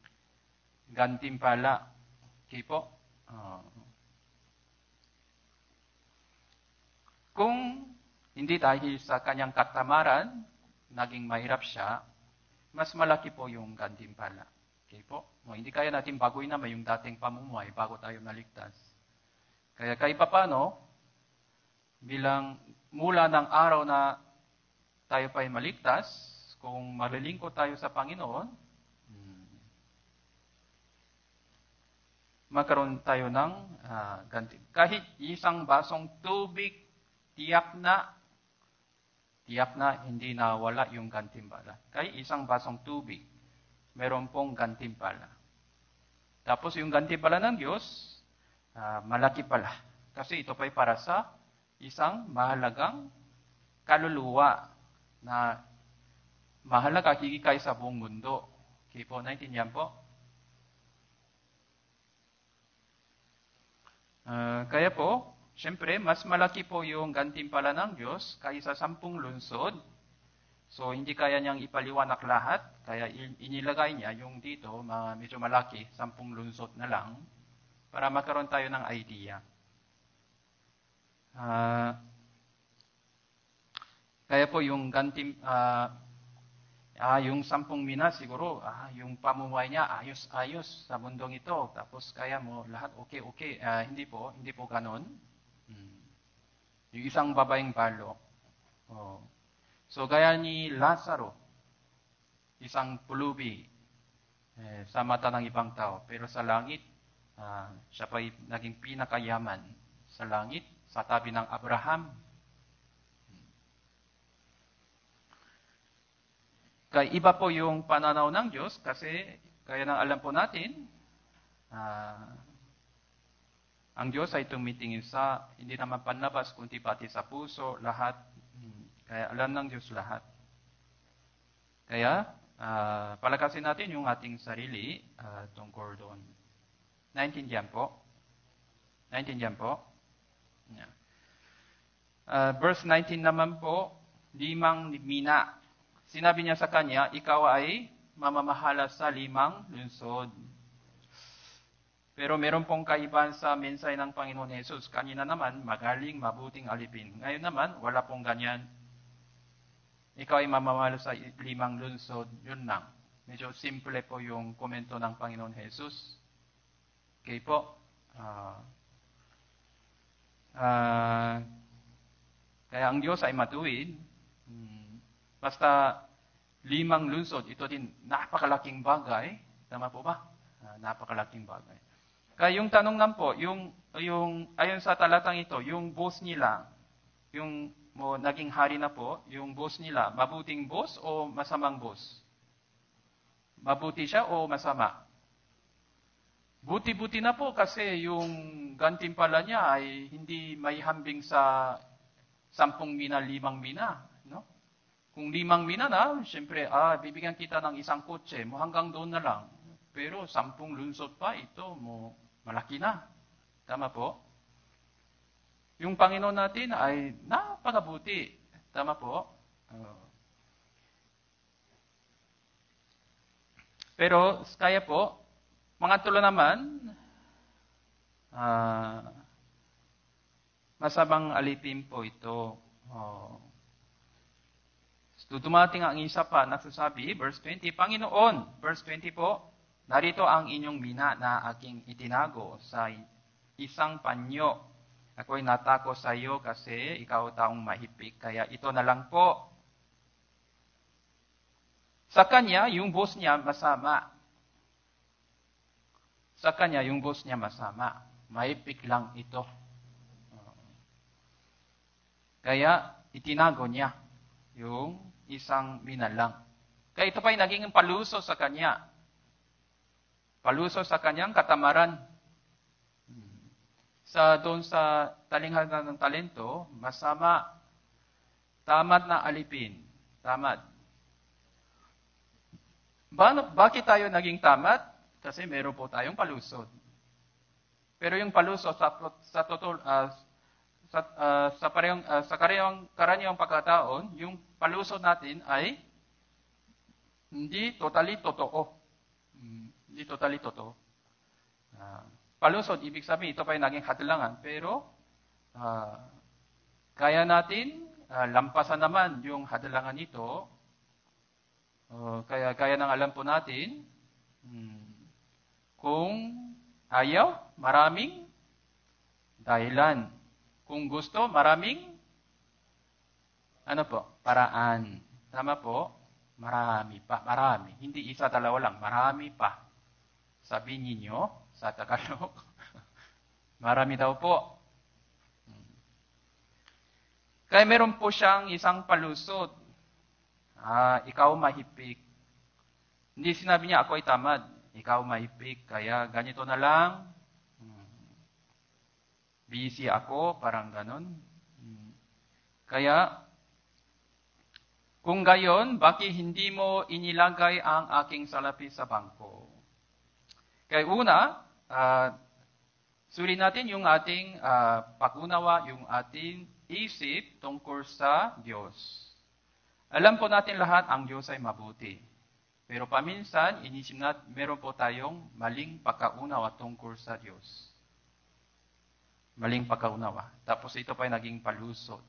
gantimpala. Okay po? Kung hindi dahil sa kanyang katamaran, naging mahirap siya, mas malaki po yung gantimpala. Okay po? Hindi kaya natin baguhin naman yung dating pamumuhay bago tayo naligtas. Kaya kahit paano, bilang mula ng araw na tayo pa'y maligtas, kung malilingkod tayo sa Panginoon, magkaroon tayo ng ganti. Kahit isang basong tubig, tiyak na hindi nawala yung gantimpala. Kahit isang basong tubig, meron pong gantimpala. Tapos yung gantimpala ng Diyos, malaki pala. Kasi ito pa'y para sa isang mahalagang kaluluwa na mahalaga higit sa buong mundo. Okay po, naintindihan po? Kaya po, siyempre, mas malaki po yung gantimpala ng Diyos kaysa 10 lunsod. So, hindi kaya niyang ipaliwanag lahat. Kaya inilagay niya yung dito, medyo malaki, 10 lunsod na lang, para magkaroon tayo ng idea. Kaya po yung yung 10 mina siguro, yung pamumuhay niya, ayos sa mundong ito. Tapos kaya mo lahat okay. Hindi po ganon. Yung isang babaeng balo. So, gaya ni Lazaro, isang pulubi sa mata ng ibang tao. Pero sa langit, siya pa'y naging pinakayaman sa langit, sa tabi ng Abraham. Kaya iba po yung pananaw ng Diyos kasi, kaya nang alam po natin, ang Diyos ay tumitingin sa, hindi naman panlabas, kundi pati sa puso, lahat. Kaya alam ng Diyos lahat. Kaya, palakasin natin yung ating sarili tungkol doon. Naintindihan po? Naintindihan po? Yeah. Verse 19 naman po, 5 mina. Sinabi niya sa kanya, ikaw ay mamamahala sa 5 lungsod. Pero meron pong kaibahan sa mensahe ng Panginoon Jesus. Kanina naman, magaling, mabuting alipin. Ngayon naman, wala pong ganyan. Ikaw ay mamamalo sa 5 lungsod. Yun lang. Medyo simple po yung komento ng Panginoon Jesus. Okay po. Kaya ang Diyos ay matuwid. Basta 5 lungsod, ito din napakalaking bagay. Tama po ba? Napakalaking bagay. Kaya yung tanong lang po, yung ayon sa talatang ito, yung boss nila, yung naging hari na po, yung boss nila, mabuting boss o masamang boss? Mabuti siya o masama? Buti-buti na po kasi yung gantimpala niya ay hindi may hambing sa 10 mina, 5 mina. No? Kung 5 mina na, siyempre, bibigyan kita ng isang kotse, hanggang doon na lang. Pero 10 lungsod pa, ito malaki na. Tama po? Yung Panginoon natin ay napakabuti. Tama po? Pero, kaya po, mga tulo naman, masamang alipin po ito. Dumating ang isa pa, nagsasabi, verse 20, Panginoon, verse 20 po, narito ang inyong mina na aking itinago sa isang panyo. Ako'y natako sa iyo kasi ikaw taong mahipik, kaya ito na lang po. Sa kanya, yung boss niya masama. Sa kanya, yung boss niya masama. Mahipik lang ito. Kaya, itinago niya yung isang mina lang. Kaya ito pa'y naging paluso sa kanya. Paluso sa kanyang katamaran. Doon sa talinghaga ng talento, masama, tamad na alipin. Tamad. Bakit tayo naging tamad? Kasi meron po tayong palusot. Pero yung palusot sa karaniwang pagkataon, yung palusot natin ay hindi totally totoo. Hindi totally totoo. Palusot, ibig sabihin, ito pa yung naging hadlangan. Pero, kaya natin lampasan naman yung hadlangan nito. Kaya nang alam po natin, kung ayaw, maraming dahilan. Kung gusto, maraming paraan. Tama po? Marami pa. Marami. Hindi isa, dalawa lang. Marami pa. Sabihin ninyo sa Tagalog, marami daw po. Kaya meron po siyang isang palusot. Ikaw mahipik. Hindi sinabi niya, ako ay tamad. Ikaw mahipik. Kaya ganito na lang. Busy ako, parang ganon. Kaya, kung gayon, bakit hindi mo inilagay ang aking salapi sa bangko? Kaya una, suri natin yung ating pag-unawa, yung ating isip tungkol sa Diyos. Alam po natin lahat, ang Diyos ay mabuti. Pero paminsan, inisip natin, meron po tayong maling pagkaunawa tungkol sa Diyos. Maling pagkaunawa. Tapos ito pa ay naging palusot.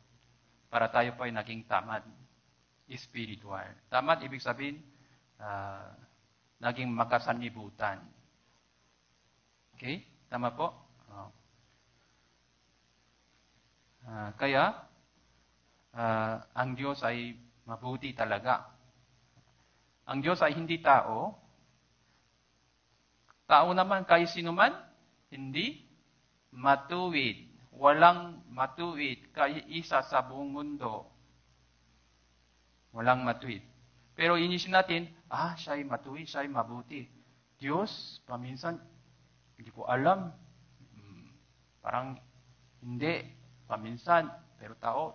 Para tayo pa ay naging tamad. Spiritual. Tamad, ibig sabihin, naging makasanibutan. Okay? Tama po? Kaya, ang Diyos ay mabuti talaga. Ang Diyos ay hindi tao. Tao naman, kahit sino man, hindi matuwid. Walang matuwid, kahit isa sa buong mundo. Walang matuwid. Pero inisip natin, siya ay matuwid, siya ay mabuti. Diyos, paminsan, hindi ko alam. Parang hindi. Paminsan. Pero tao,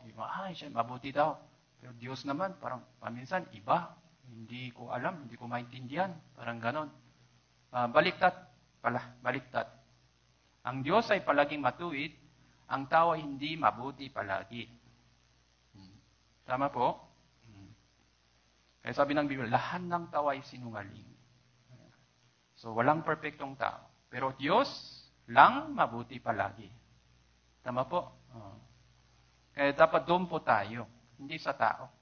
siya mabuti daw. Pero Diyos naman, parang paminsan, iba. Hindi ko alam, hindi ko maintindihan. Parang ganon. Baliktad pala, baliktad. Ang Diyos ay palaging matuwid, ang tao ay hindi mabuti palagi. Tama po? Kaya sabi ng Biblia, lahat ng tao ay sinungaling. So, walang perfectong tao. Pero Diyos lang mabuti palagi. Tama po? Kaya dapat doon po tayo, hindi sa tao.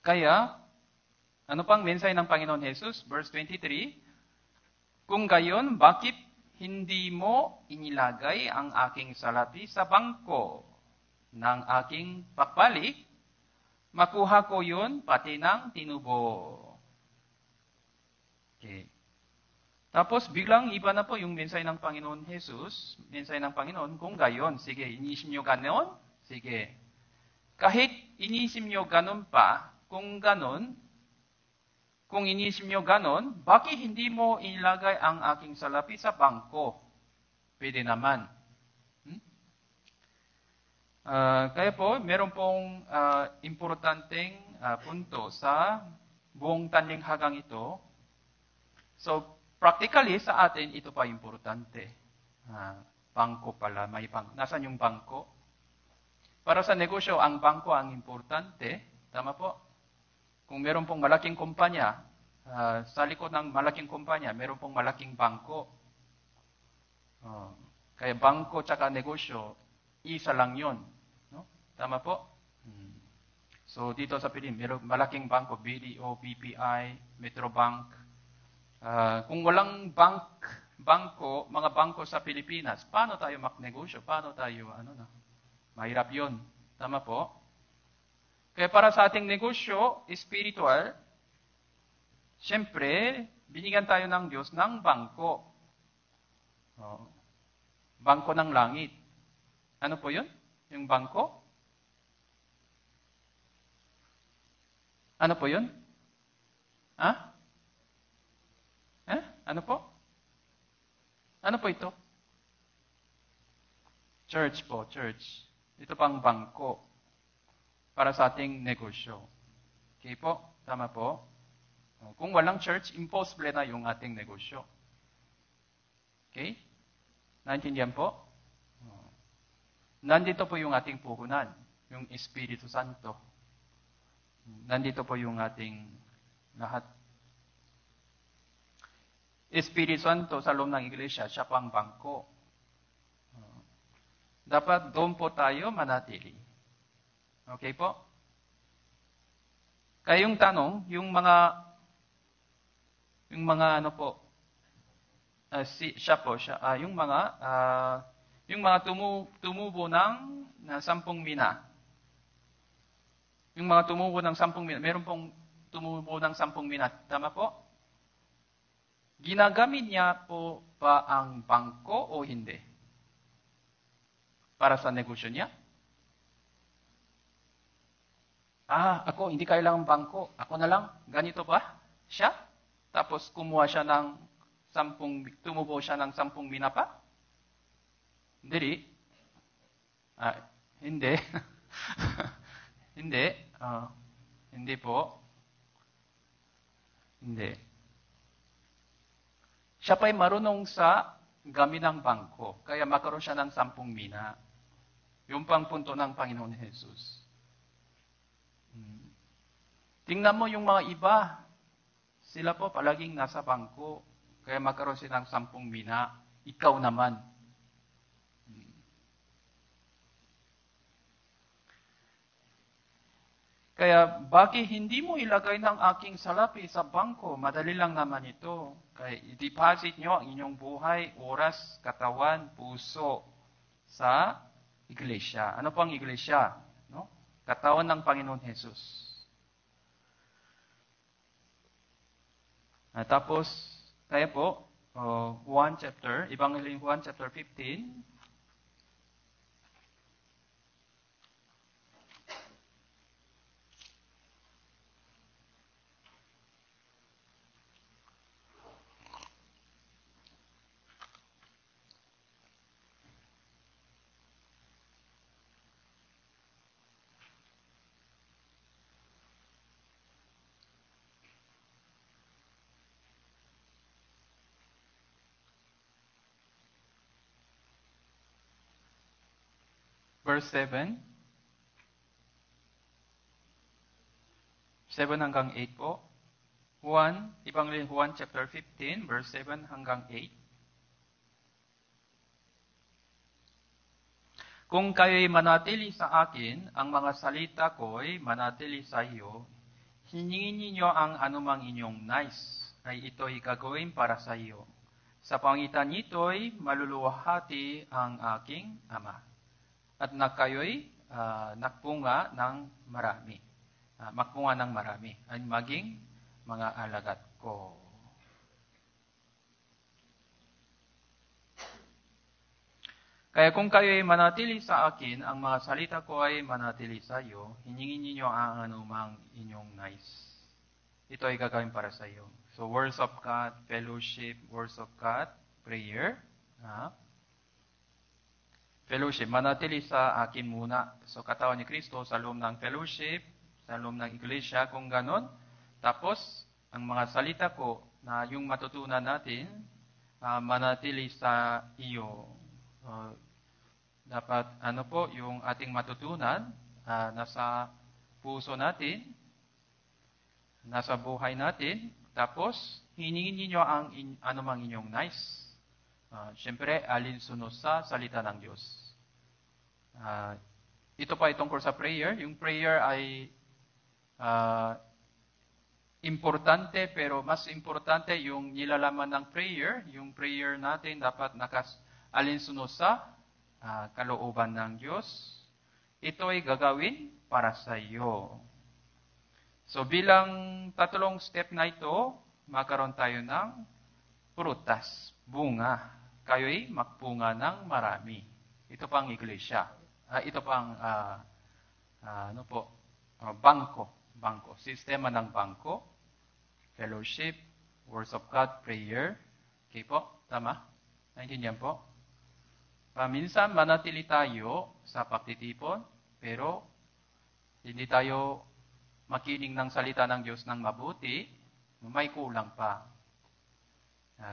Kaya, ano pang mensahe ng Panginoon Jesus? Verse 23, kung gayon, bakit hindi mo inilagay ang aking salapi sa bangko ng aking pakbalik? Makuha ko yun pati ng tinubo. Okay. Tapos biglang iba na po yung mensahe ng Panginoon Jesus. Mensahe ng Panginoon, kung gayon, sige, inisip nyo ganon? Sige. Kahit inisip nyo ganon pa, kung inisip nyo ganon, bakit hindi mo ilagay ang aking salapi sa bangko? Pwede naman. Kaya po, meron pong importanteng punto sa buong talinghagang ito. So, practically sa atin, ito pa importante. Bangko pala, may bangko. Nasaan yung bangko? Para sa negosyo, ang bangko ang importante. Tama po? Kung meron pong malaking kumpanya, sa likod ng malaking kumpanya, meron pong malaking bangko. Kaya bangko tsaka negosyo, isa lang yun. No? Tama po? So dito sa Pilipinas, meron malaking bangko, BDO, BPI, Metrobank. Kung walang bangko, mga bangko sa Pilipinas, paano tayo magnegosyo? Paano tayo, mahirap yun. Tama po? Kaya para sa ating negosyo, spiritual, siyempre, binigyan tayo ng Diyos ng bangko. Bangko ng langit. Ano po yun? Yung bangko? Ano po yun? Ano po? Ano po ito? Church po, church. Ito pang bangko para sa ating negosyo. Okay po? Tama po? Kung walang church, impossible na yung ating negosyo. Okay? Naintindihan po? Nandito po yung ating puhunan, yung Espiritu Santo. Nandito po yung ating lahat. Espiritu Santo sa loob ng iglesia, siya pang bangko. Dapat doon po tayo manatili. Okay po? Kaya yung tanong, yung mga yung mga tumubo ng 10 mina. Yung mga tumubo ng 10 mina, meron pong tumubo ng 10 mina. Tama po? Ginagamit niya po ba ang bangko o hindi? Para sa negosyo niya? Ako, hindi kailangan bangko. Ako na lang, ganito ba? Siya? Tapos kumuha siya ng tumubo siya ng 10 mina pa? Hindi. Hindi. Hindi. Hindi po. Hindi. Siya pa'y marunong sa gamit ng bangko. Kaya makaroon siya ng 10 mina. Yung pang punto ng Panginoon Jesus. Tingnan mo yung mga iba. Sila po palaging nasa bangko. Kaya magkaroon sila ng 10 mina. Ikaw naman. Kaya bakit hindi mo ilagay ng aking salapi sa bangko? Madali lang naman ito. Kaya i-deposit nyo ang inyong buhay, oras, katawan, puso sa iglesia. Ano po ang iglesia? No? Katawan ng Panginoon Jesus. Tapos, kaya po, Ebanghelyo Juan chapter 15, verse 7. 7 hanggang 8 po. Ebanghelyo Juan chapter 15, verse 7 hanggang 8. Kung kayo'y manatili sa akin, ang mga salita ko'y manatili sa iyo, hiningin ninyo ang anumang inyong nais, ay ito'y gagawin para sa iyo. Sa pangitan nito'y maluluwahati ang aking Ama, at na kayo'y nakpunga ng marami. Magpunga ng marami, ay maging mga alagad ko. Kaya kung kayo'y manatili sa akin, ang mga salita ko ay manatili sa iyo, hiningin ninyo ang anumang inyong nais. Ito ay gagawin para sa iyo. So, words of God, fellowship, words of God, prayer. Fellowship, manatili sa akin muna. So, katawan ni Kristo sa loob ng fellowship, sa loob ng iglesia, kung ganon. Tapos, ang mga salita ko na yung matutunan natin, manatili sa iyo. Dapat, yung ating matutunan, nasa puso natin, nasa buhay natin, tapos, hiningin ninyo ang anumang inyong nais. Siyempre, alinsunod sa salita ng Diyos. Ito pa itungkol sa prayer. Yung prayer ay importante, pero mas importante yung nilalaman ng prayer. Yung prayer natin dapat alinsunod sa kalooban ng Diyos. Ito ay gagawin para sa iyo. So bilang tatlong step na ito, magkaroon tayo ng prutas, bunga. Kayo'y magpunga ng marami. Ito pang iglesia. Ito pang bangko. Sistema ng bangko, fellowship, words of God, prayer. Okay po? Tama? Naintindihan po? Minsan manatili tayo sa pagtitipon, pero hindi tayo makinig ng salita ng Diyos ng mabuti, may kulang pa.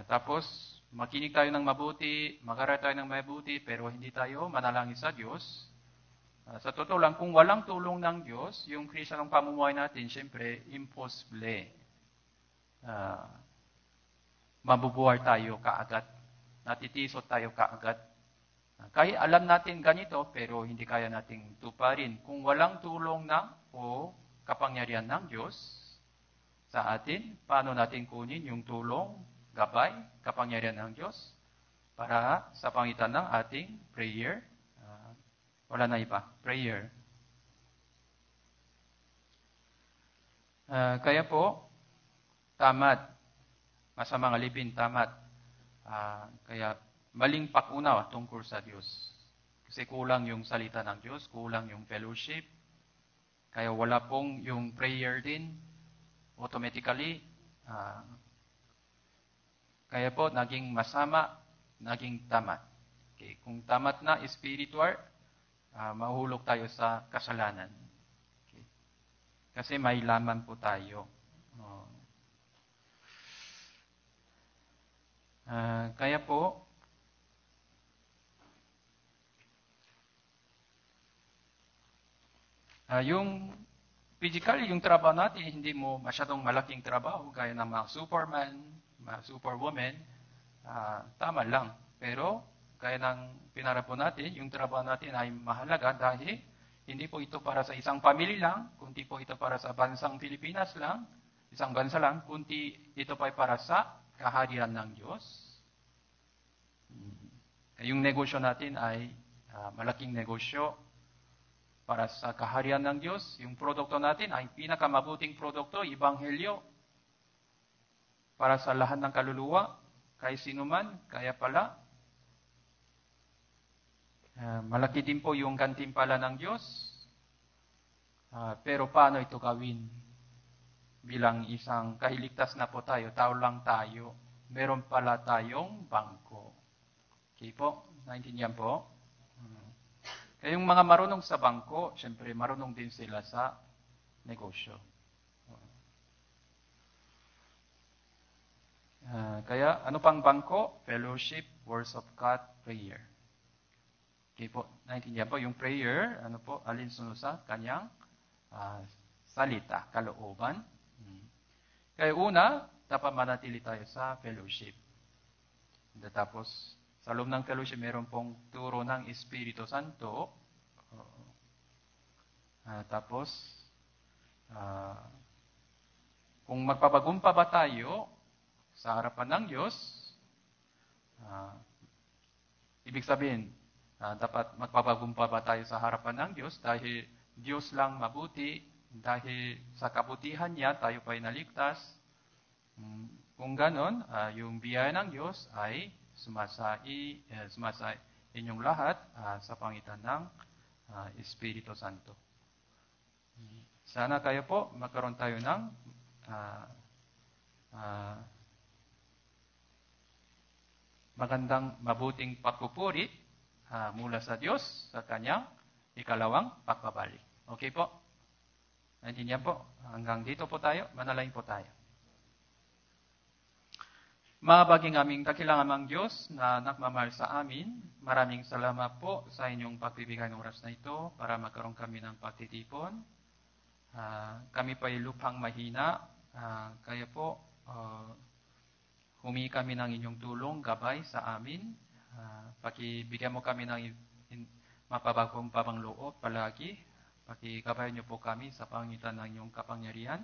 Tapos, makinig tayo ng mabuti, mag-aral tayo ng mabuti, pero hindi tayo manalangin sa Diyos. Sa totoo lang, kung walang tulong ng Diyos, yung Kristiyanong pamumuhay natin, siyempre, imposible. Mabubuhay tayo kaagad. Natitisot tayo kaagad. Kaya alam natin ganito, pero hindi kaya nating tuparin. Kung walang tulong o kapangyarihan ng Diyos sa atin, paano natin kunin yung tulong, gabay, kapangyarihan ng Diyos para sa pangitan ng ating prayer? Wala na iba. Prayer. Kaya po, tamad. Masamang alipin, tamad. Kaya maling pakunaw tungkol sa Diyos. Kasi kulang yung salita ng Diyos, kulang yung fellowship. Kaya wala pong yung prayer din, automatically. Kaya po, naging masama, naging tamad. Okay. Kung tamad na spiritual, mahulog tayo sa kasalanan. Okay. Kasi may laman po tayo. Kaya po, yung physically, yung trabaho natin, hindi mo masyadong malaking trabaho, gaya ng mga superman, mga superwoman, tama lang. Pero, gaya ng pinarapo natin, yung trabaho natin ay mahalaga dahil hindi po ito para sa isang pamilya lang, kundi po ito para sa bansang Pilipinas lang, isang bansa lang, kundi ito pa ay para sa kaharian ng Diyos. Yung negosyo natin ay malaking negosyo para sa kaharian ng Diyos. Yung produkto natin ay pinakamabuting produkto, Ebanghelyo, para sa lahat ng kaluluwa, kahit sino man. Kaya pala, malaki din po yung gantimpala ng Diyos. Pero paano ito gawin? Bilang isang kahiligtas na po tayo, tao lang tayo, meron pala tayong bangko. Okay po? Naintindihan po? Kaya yung mga marunong sa bangko, syempre marunong din sila sa negosyo. Kaya ano pang bangko? Fellowship, words of God, prayer. Okay po, naintindihan po, yung prayer, alinsunod sa kanyang salita, kalooban. Kaya una, dapat manatili tayo sa fellowship. Tapos, sa loob ng fellowship, meron pong turo ng Espiritu Santo. Tapos, kung magpapagumpa ba tayo sa harapan ng Diyos, ibig sabihin, dapat magpapagumpa ba tayo sa harapan ng Diyos dahil Diyos lang mabuti, dahil sa kabutihan niya tayo pa'y naligtas. Kung ganon, yung biyaya ng Diyos ay sumasai inyong lahat sa pangitan ng Espiritu Santo. Sana kayo po magkaroon tayo ng magandang, mabuting pagpupuri mula sa Diyos sa kanyang ikalawang pagbabalik. Okay po? Naintindihan po? Hanggang dito po tayo. Manalangin po tayo. Mabaging aming dakilang amang Diyos na nagmamahal sa amin, maraming salamat po sa inyong pagbibigay ng oras na ito para magkaroon kami ng pagtitipon. Kami pa'y luphang mahina. Kaya po, humingi kami ng inyong tulong, gabay sa amin. Pakibigyan mo kami ng mapabagong loob palagi. Pakigabay niyo po kami sa pangitan ng inyong kapangyarihan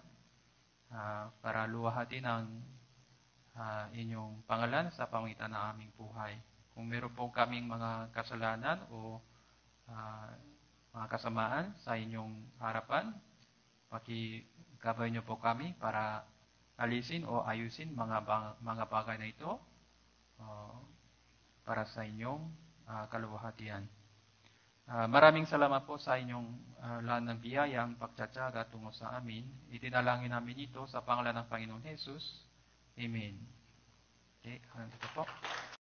para luwahatin ang inyong pangalan sa pangitan ng aming buhay. Kung meron po kaming mga kasalanan o mga kasamaan sa inyong harapan, pakigabay niyo po kami para alisin o ayusin mga bagay na ito para sa inyong kaluwalhatian. Maraming salamat po sa inyong lahat ng biyayang pagtsatsaga tungo sa amin. Itinalangin namin ito sa pangalan ng Panginoon Jesus. Amen. Okay, ito po.